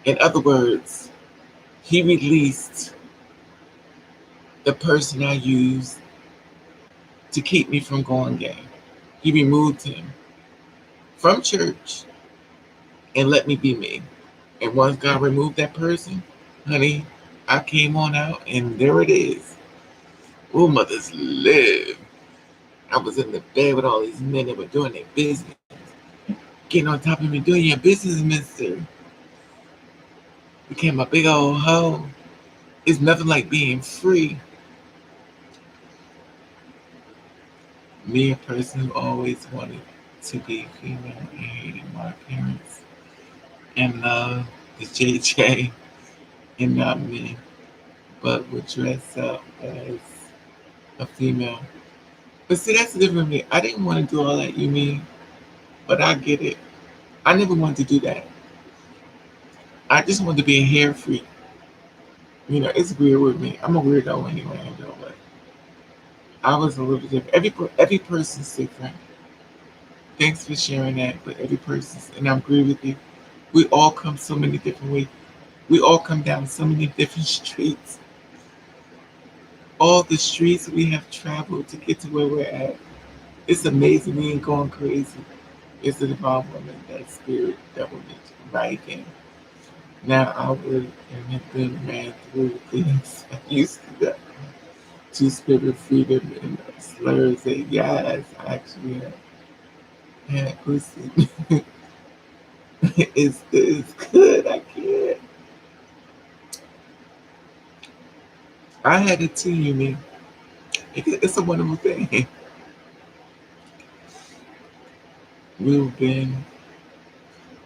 In other words, He released the person I used to keep me from going gay. He removed him from church and let me be me. And once God removed that person, honey, I came on out and there it is. Oh, mothers live. I was in the bed with all these men that were doing their business, getting on top of me, doing your business, mister. Became a big old hoe. It's nothing like being free. Me, a person who always wanted to be female and hated my appearance and love the JJ and not me, but would dress up as a female. But see, that's the difference with me. I didn't want to do all that, you mean, but I get it. I never wanted to do that. I just wanted to be a hair freak. You know, it's weird with me. I'm a weirdo anyway, though, but I was a little different. Every person's different. Thanks for sharing that, but every person's, and I agree with you. We all come so many different ways. We all come down so many different streets. All the streets we have traveled to get to where we're at. It's amazing. We ain't going crazy. It's the divine woman, that spirit that woman right in. Now I would and have been ran through things I used to do. To spirit freedom and slurs that yes, I actually had pussy. it's good. I can't. I had it too, you mean? It's a wonderful thing. We've been,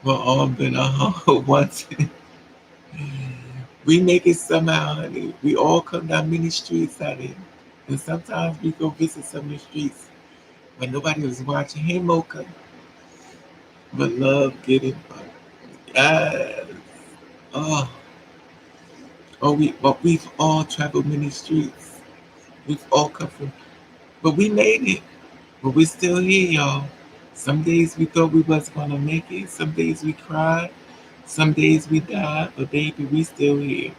we've all been a hoe once. We make it somehow, honey. We all come down many streets, honey. And sometimes we go visit some of the streets when nobody was watching. Hey, Mocha. But love getting fucked. Yes. Oh, but we've all traveled many streets. We've all come from, but we made it. But we're still here, y'all. Some days we thought we wasn't gonna make it. Some days we cried. Some days we died. But baby, we still here.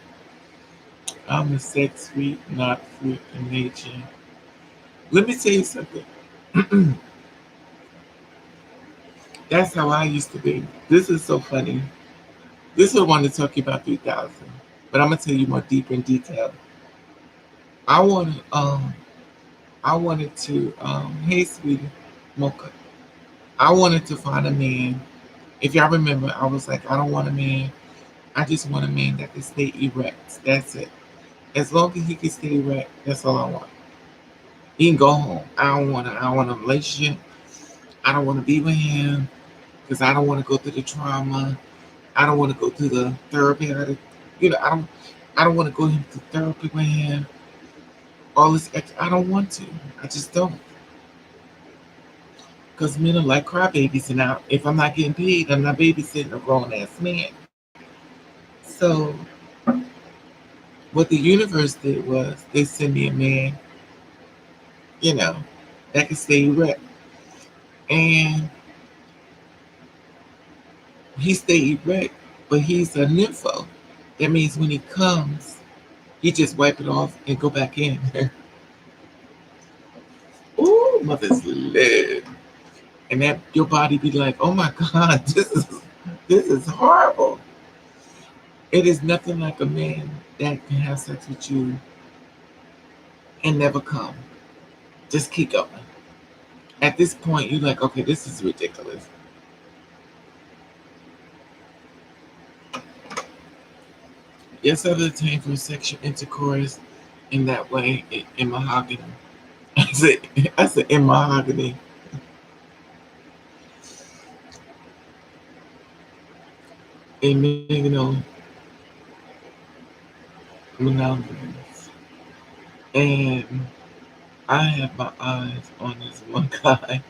I'm a sex freak, not freak in nature. Let me tell you something. That's how I used to be. This is so funny. This is what I wanted to talk to you about 3000. But I'm gonna tell you more deeper in detail. I wanted I wanted to hey sweetie Mocha. I wanted to find a man. If y'all remember, I was like, I don't want a man. I just want a man that can stay erect. That's it. As long as he can stay erect, that's all I want. He can go home. I don't want a relationship. I don't want to be with him because I don't want to go through the trauma. I don't want to go through the therapy. I don't want to go into therapy with him. All this, I don't want to. I just don't. Because men are like crybabies, and if I'm not getting paid, I'm not babysitting a grown ass man. So what the universe did was they sent me a man, you know, that can stay erect, and he stay erect, but he's a nympho. That means when he comes, he just wipe it off and go back in. Ooh, mother's love. And that your body be like, oh my God, this is horrible. It is nothing like a man that can have sex with you and never come. Just keep going. At this point, you're like, okay, this is ridiculous. Yes, I've obtained for sexual intercourse in that way in mahogany. I said in mahogany. In monogamous. And I have my eyes on this one guy.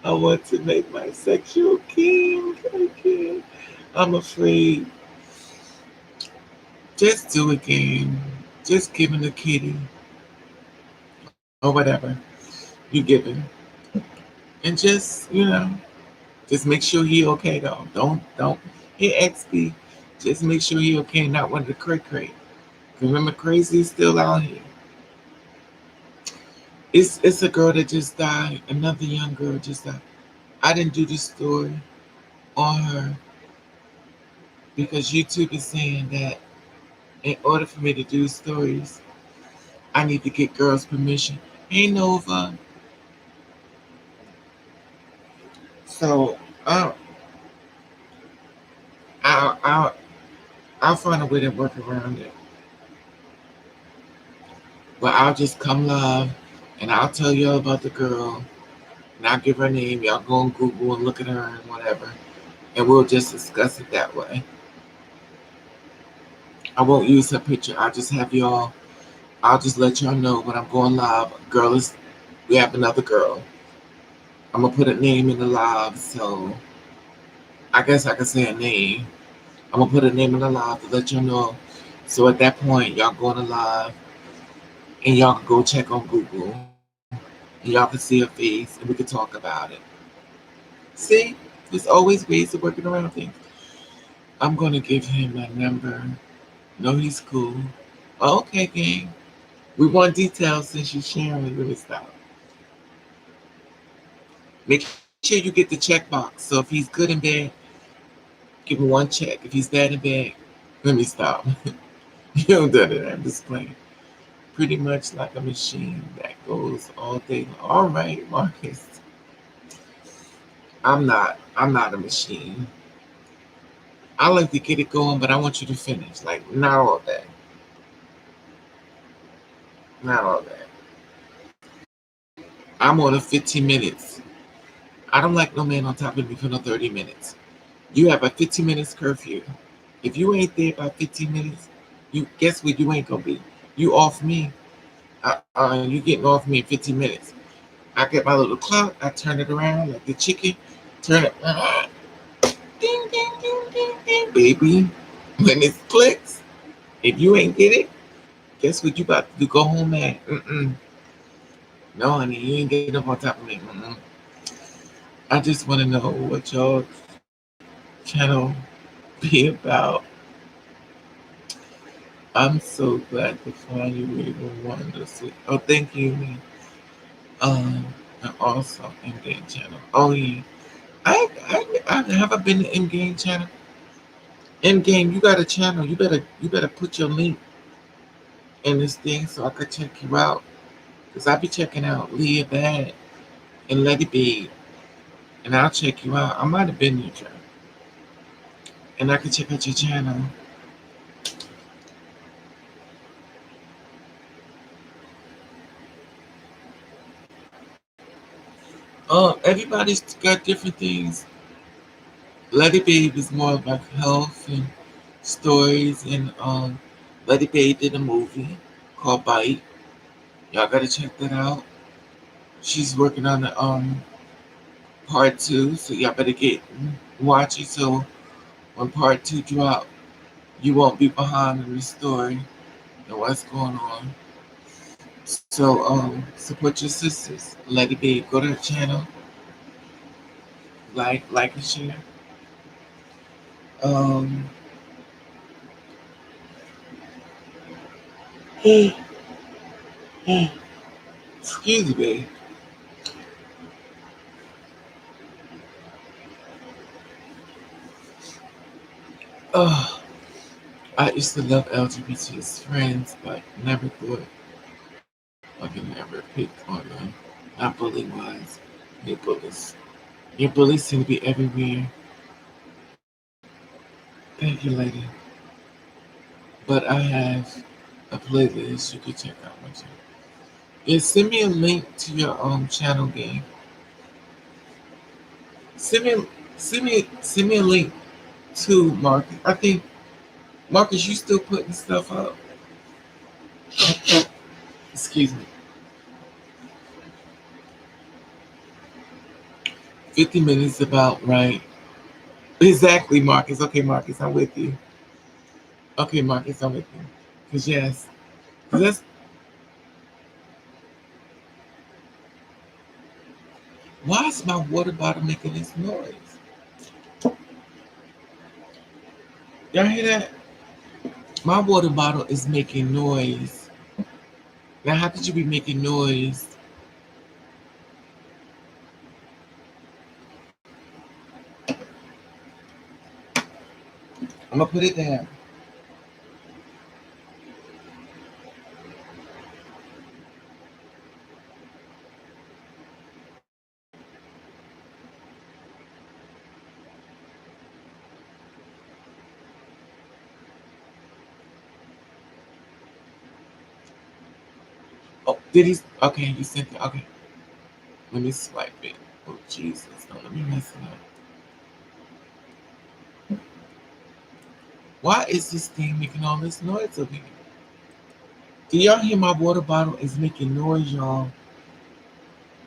I want to make my sexual king. I can't. I'm afraid. Just do a game. Just give him a kitty or whatever you give him. And just make sure he okay though. Don't hit XB. Just make sure he okay, not one of the cray. Remember crazy is still out here. It's a girl that just died. Another young girl just died. I didn't do this story on her because YouTube is saying that in order for me to do stories, I need to get girls' permission. Hey Nova. So I'll, I'll I'll find a way to work around it. But I'll just come live and I'll tell y'all about the girl and I'll give her name. Y'all go on Google and look at her and whatever. And we'll just discuss it that way. I won't use her picture. I'll just let y'all know when I'm going live. We have another girl. I'm gonna put a name in the live, so I guess I can say a name. I'm gonna put a name in the live to let y'all know. So at that point, y'all go on the live and y'all can go check on Google and y'all can see her face and we can talk about it. See, there's always ways of working around things. I'm gonna give him my number. No, he's cool. Okay, gang. We want details since you're sharing with us now. Make sure you get the checkbox. So if he's good and bad, give him one check. If he's bad and bad, let me stop. You don't do it. I'm just playing. Pretty much like a machine that goes all day. All right, Marcus. I'm not a machine. I like to get it going, but I want you to finish. Like not all that. Not all that. I'm on a 15 minutes. I don't like no man on top of me for no 30 minutes. You have a 15 minutes curfew. If you ain't there by 15 minutes, you guess what you ain't gonna be. You off me. You getting off me in 15 minutes. I get my little clock, I turn it around like the chicken, turn it ding ding ding ding ding baby. When it clicks, if you ain't get it, guess what you about to do? Go home at no honey, you ain't getting up on top of me. I just wanna know what y'all channel be about. I'm so glad to find you even wonderful. Oh, thank you, man. And also in-game channel. Oh yeah, I haven't been to in-game channel. In-game, you got a channel. You better put your link. in this thing so I could check you out. Because I be checking out Leah Bad and Let It Be. And I'll check you out. I might have been your job. And I can check out your channel. Everybody's got different things. Let It Be was more about health and stories. And Let It Be did a movie called Bite. Y'all gotta check that out. She's working on the part two, so y'all better get watch it so when part two drop, you won't be behind in the story and what's going on. So support your sisters. Let it be. Go to her channel, like and share. Um, excuse me. Uh, I used to love LGBT as friends, but never thought I could never pick on them. Not bully wise. Hate bullies. Your bullies seem to be everywhere. Thank you, lady. But I have a playlist you can check out my channel. Yeah, send me a link to your channel game. Send me send me a link to Marcus. I think Marcus, you still putting stuff up. Excuse me. 50 minutes about right. Exactly, Marcus. Okay, Marcus, I'm with you. Okay, Marcus, I'm with you. Cause yes, 'cause that's why is my water bottle making this noise? Y'all hear that? My water bottle is making noise. Now, how could you be making noise? I'm gonna put it down. Oh, did he? Okay, you sent it. Okay, let me swipe it. Oh Jesus! Don't let me mess it up. Why is this thing making all this noise over here? Do y'all hear my water bottle is making noise, y'all?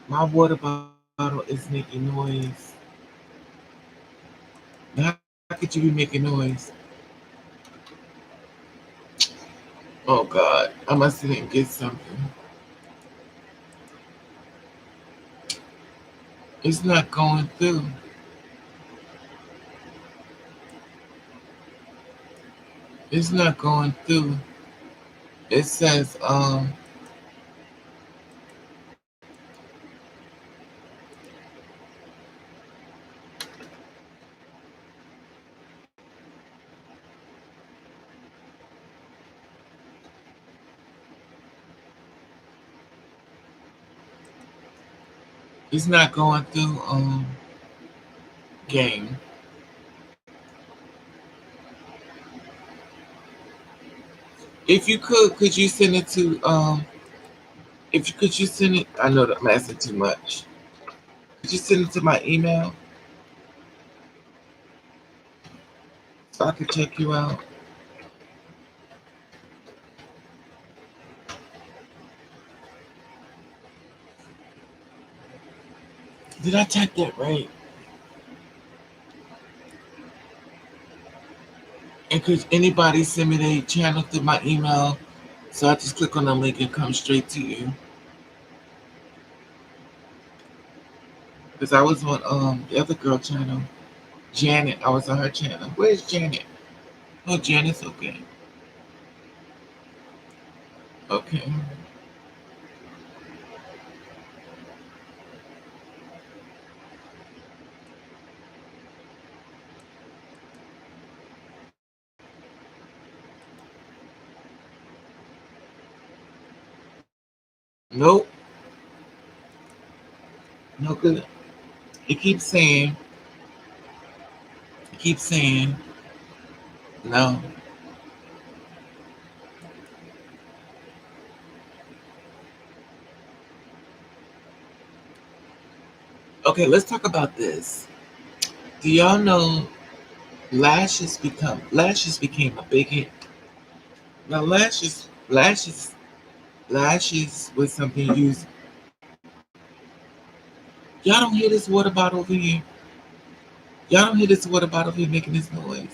My water bottle is making noise. Now, how could you be making noise? Oh God, I must didn't get something. It's not going through. It's not going through. It says it's not going through game. If you could you send it to if you could you send it I know that I'm asking too much. Could you send it to my email so I could check you out? Did I type that right? And could anybody send me their channel through my email? So I just click on the link and come straight to you. Because I was on the other girl channel, Janet. I was on her channel. Where's Janet? Oh, Janet's okay. Okay. Nope, no good. It keeps saying, no. Okay, let's talk about this. Do y'all know lashes became a big hit? Now lashes was something used. Y'all don't hear this water bottle over here. Y'all don't hear this water bottle over here making this noise.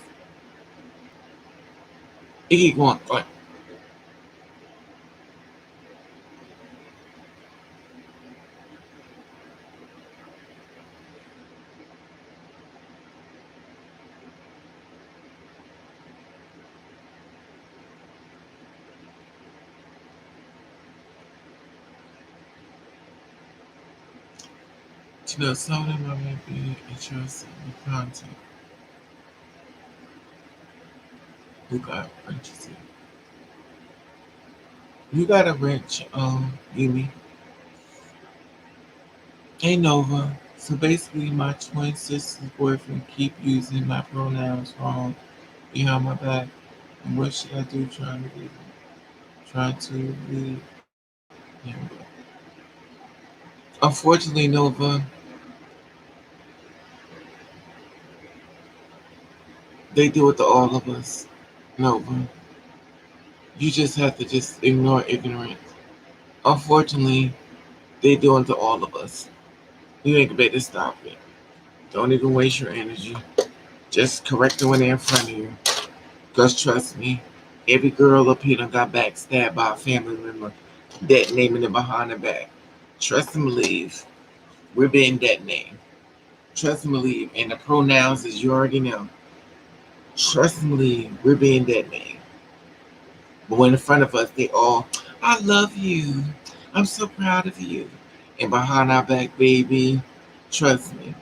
It keep going. You know, some of them might be interested in the content. You got wrenches here. You got a wrench, Yumi. Hey Nova. So basically my twin sister's boyfriend keep using my pronouns wrong behind my back. And what should I do trying to leave him? Trying to leave him. Unfortunately, Nova, they do it to all of us. Nova. You just have to just ignore ignorance. Unfortunately, they do it to all of us. You ain't gonna be able to stop it. Don't even waste your energy. Just correct the one in front of you. Cause trust me, every girl up here done got backstabbed by a family member that naming it behind her back. Trust and believe. We're being that name. Trust and believe. And the pronouns as you already know. Trust and believe. We're being that name. But when in front of us, they all, I love you. I'm so proud of you. And behind our back, baby, trust me.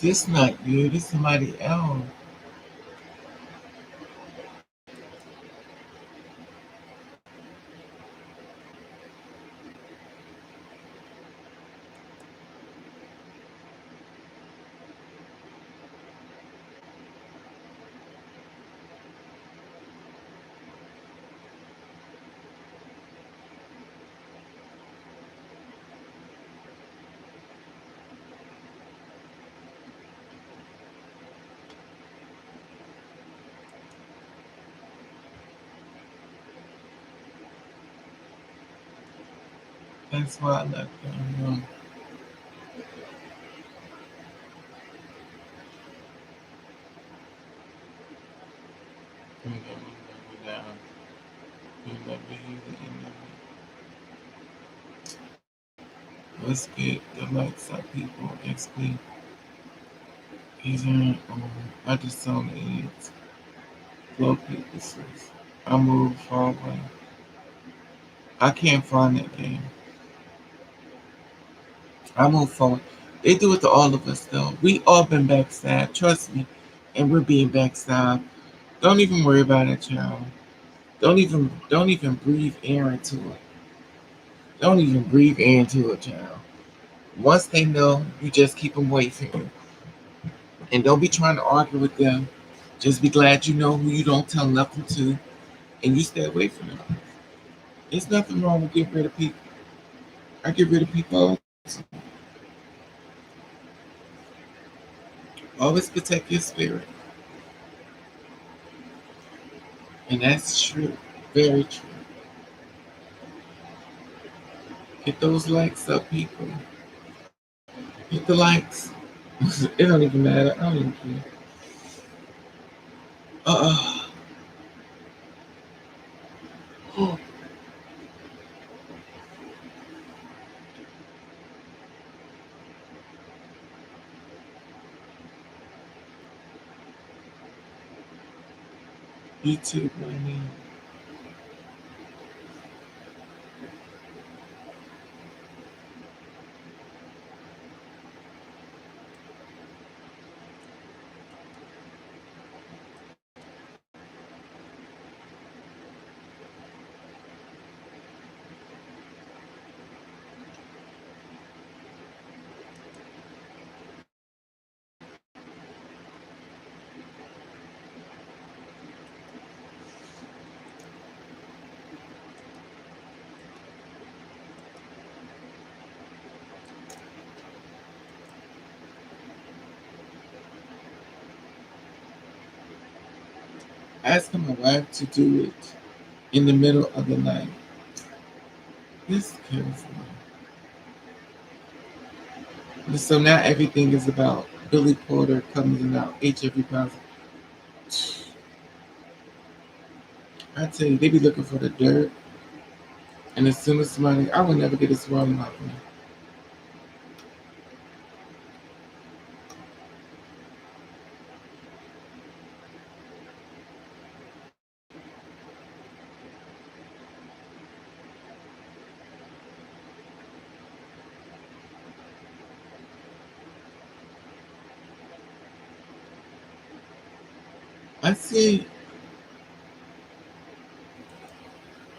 This not you. This somebody else. That's why I left them alone. You let me down. You let me hear the end of it. Let's get the lights up, people. XP. He's in. I just saw the idiots. Flow people says. I moved far away. I can't find that game. I move forward. They do it to all of us, though. We all been backstabbed. Trust me. And we're being backstabbed. Don't even worry about it, child. Don't even breathe air into it. Don't even breathe air into it, child. Once they know, you just keep them away from you. And don't be trying to argue with them. Just be glad you know who you don't tell nothing to. and you stay away from them. There's nothing wrong with getting rid of people. I get rid of people all the time. Always protect your spirit. And that's true. Very true. Get those likes up, people. Hit the likes. It don't even matter. I don't even care. Oh, YouTube, I mean. Asking my wife to do it in the middle of the night. This kills me. So now everything is about Billy Porter coming out HIV positive. I tell you, they be looking for the dirt. And as soon as somebody, I would never get a swallow out of me. I see.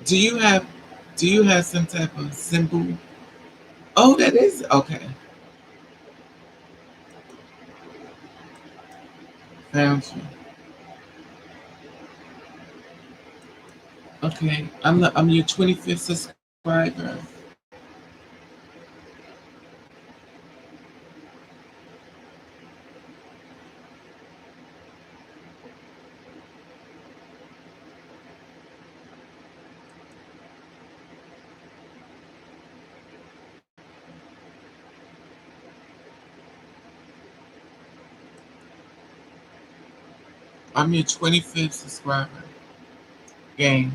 Do you have some type of symbol? Oh, that is okay. Found you. Okay, I'm your 25th subscriber. I'm your 25th subscriber. Gang.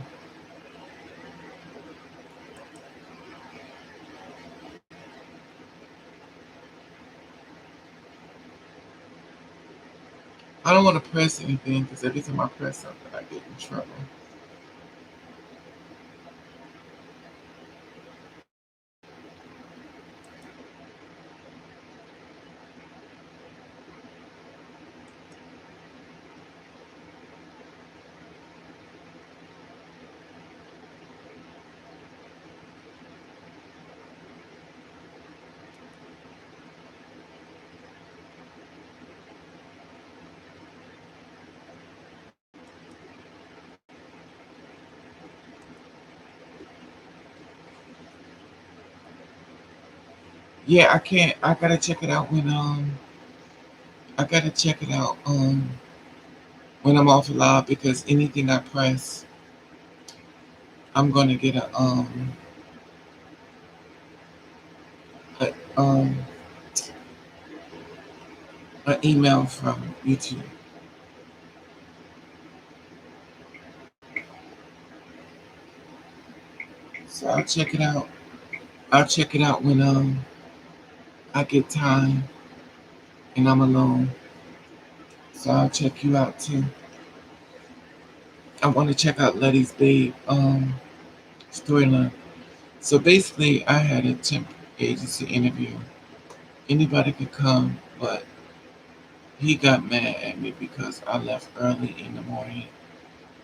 I don't want to press anything because every time I press something, I get in trouble. Yeah, I can't. I gotta check it out I gotta check it out when I'm off live because anything I press, I'm gonna get a an email from YouTube. So I'll check it out. I'll check it out when I get time and I'm alone. So I'll check you out too. I want to check out Letty's Babe storyline. So basically, I had a temp agency interview. Anybody could come, but he got mad at me because I left early in the morning.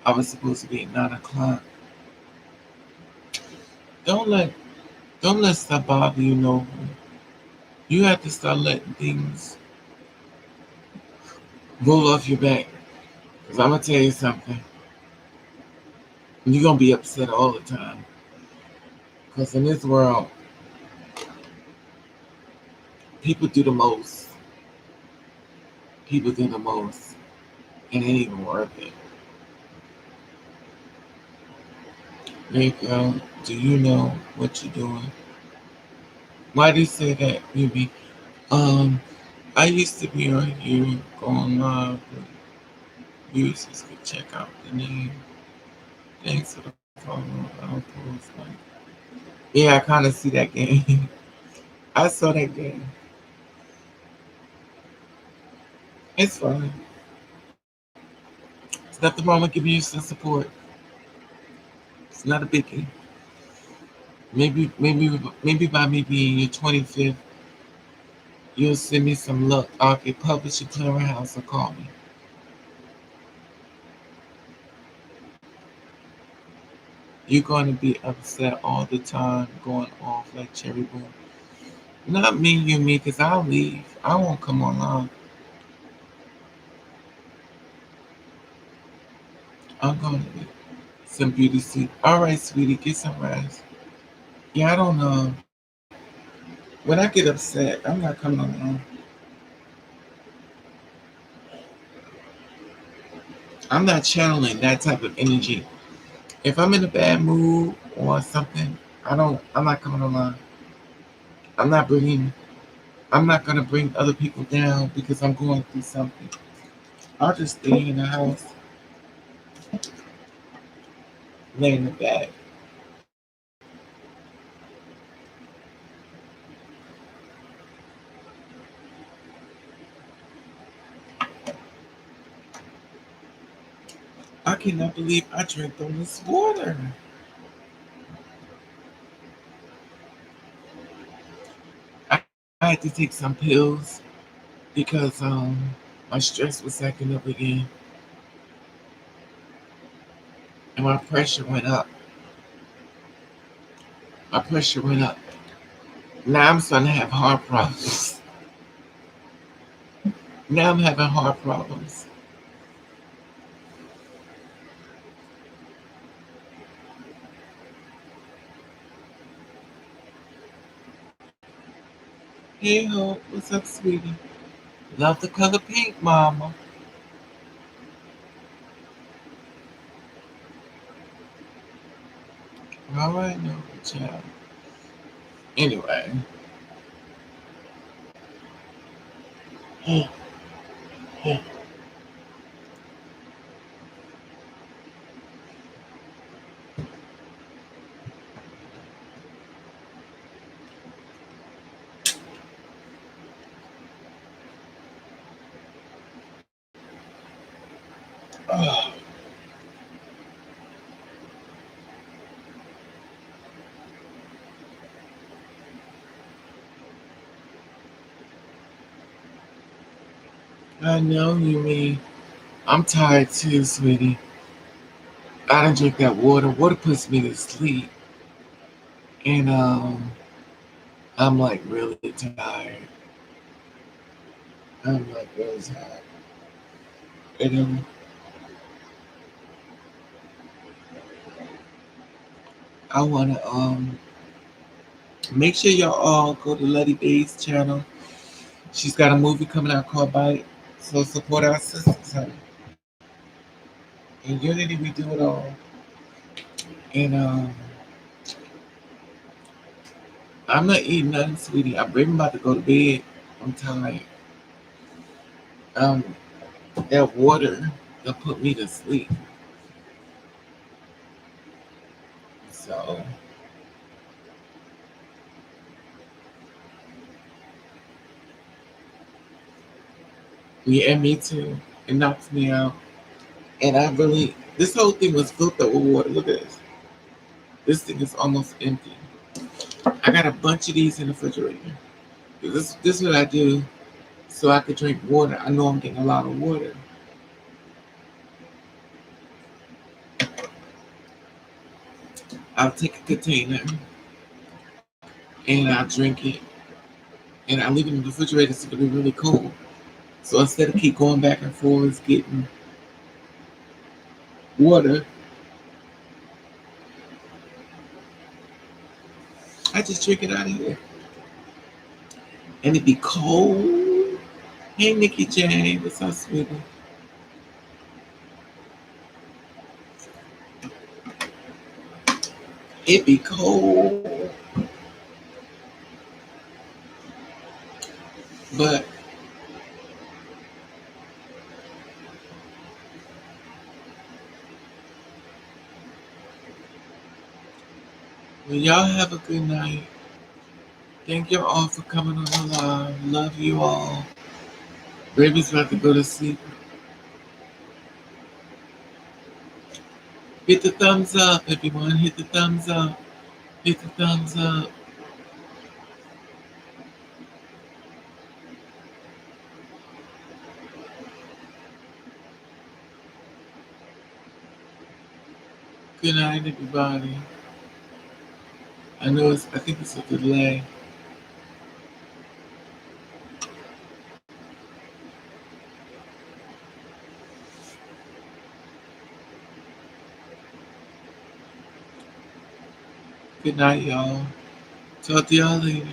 I was supposed to be at 9 o'clock. Don't let don't let stuff bother you, no. You have to start letting things roll off your back. Cause I'm gonna tell you something. You're gonna be upset all the time. Because in this world, people do the most. People do the most. And it ain't even worth it. Like, do you know what you're doing? Why do you say that, baby? Um, I used to be on here going live, but users could check out the name. Thanks for the follow. I'll post like, yeah, I kind of see that game. I saw that game. It's fine. It's nothing wrong with giving you some support. It's not a biggie. Maybe by me being your 25th, you'll send me some luck. I'll get published at Clearinghouse or call me. You're going to be upset all the time, going off like Cherry Boom. Not me, you, me, because I'll leave. I won't come online. I'm going to get some beauty sleep. All right, sweetie, get some rest. Yeah, I don't know. When I get upset, I'm not coming online. I'm not channeling that type of energy. If I'm in a bad mood or something, I'm not coming online. I'm not bringing, I'm not going to bring other people down because I'm going through something. I'll just stay in the house, lay in the bed. I cannot believe I drank all this water. I had to take some pills because my stress was acting up again and my pressure went up. My pressure went up. Now I'm starting to have heart problems. Now I'm having heart problems. Hey Hope, what's up, sweetie? Love the color pink, mama. All right, no, child. Anyway, oh, I know you mean. I'm tired too, sweetie. I didn't drink that water. Water puts me to sleep, and I'm like really tired. I'm like really tired. And I wanna make sure y'all all go to Letty Bay's channel. She's got a movie coming out called Bite. So support our sisters, honey. In unity, we do it all. And I'm not eating nothing, sweetie. I'm even about to go to bed. I'm tired. Um, that water that put me to sleep. So yeah, and me too. It knocks me out. And I really, this whole thing was filled up with water. Look at this. This thing is almost empty. I got a bunch of these in the refrigerator. This is what I do so I could drink water. I know I'm getting a lot of water. I'll take a container and I'll drink it and I leave it in the refrigerator so it'll be really cold. So instead of keep going back and forth getting water, I just drink it out of here. And it be cold. Hey, Nikki J. What's up, sweetie? It be cold. But well, y'all have a good night. Thank you all for coming on the live. Love you all. Baby's about to go to sleep. Hit the thumbs up, everyone. Hit the thumbs up. Hit the thumbs up. Good night, everybody. I think it's a delay. Good night, y'all. Talk to y'all later.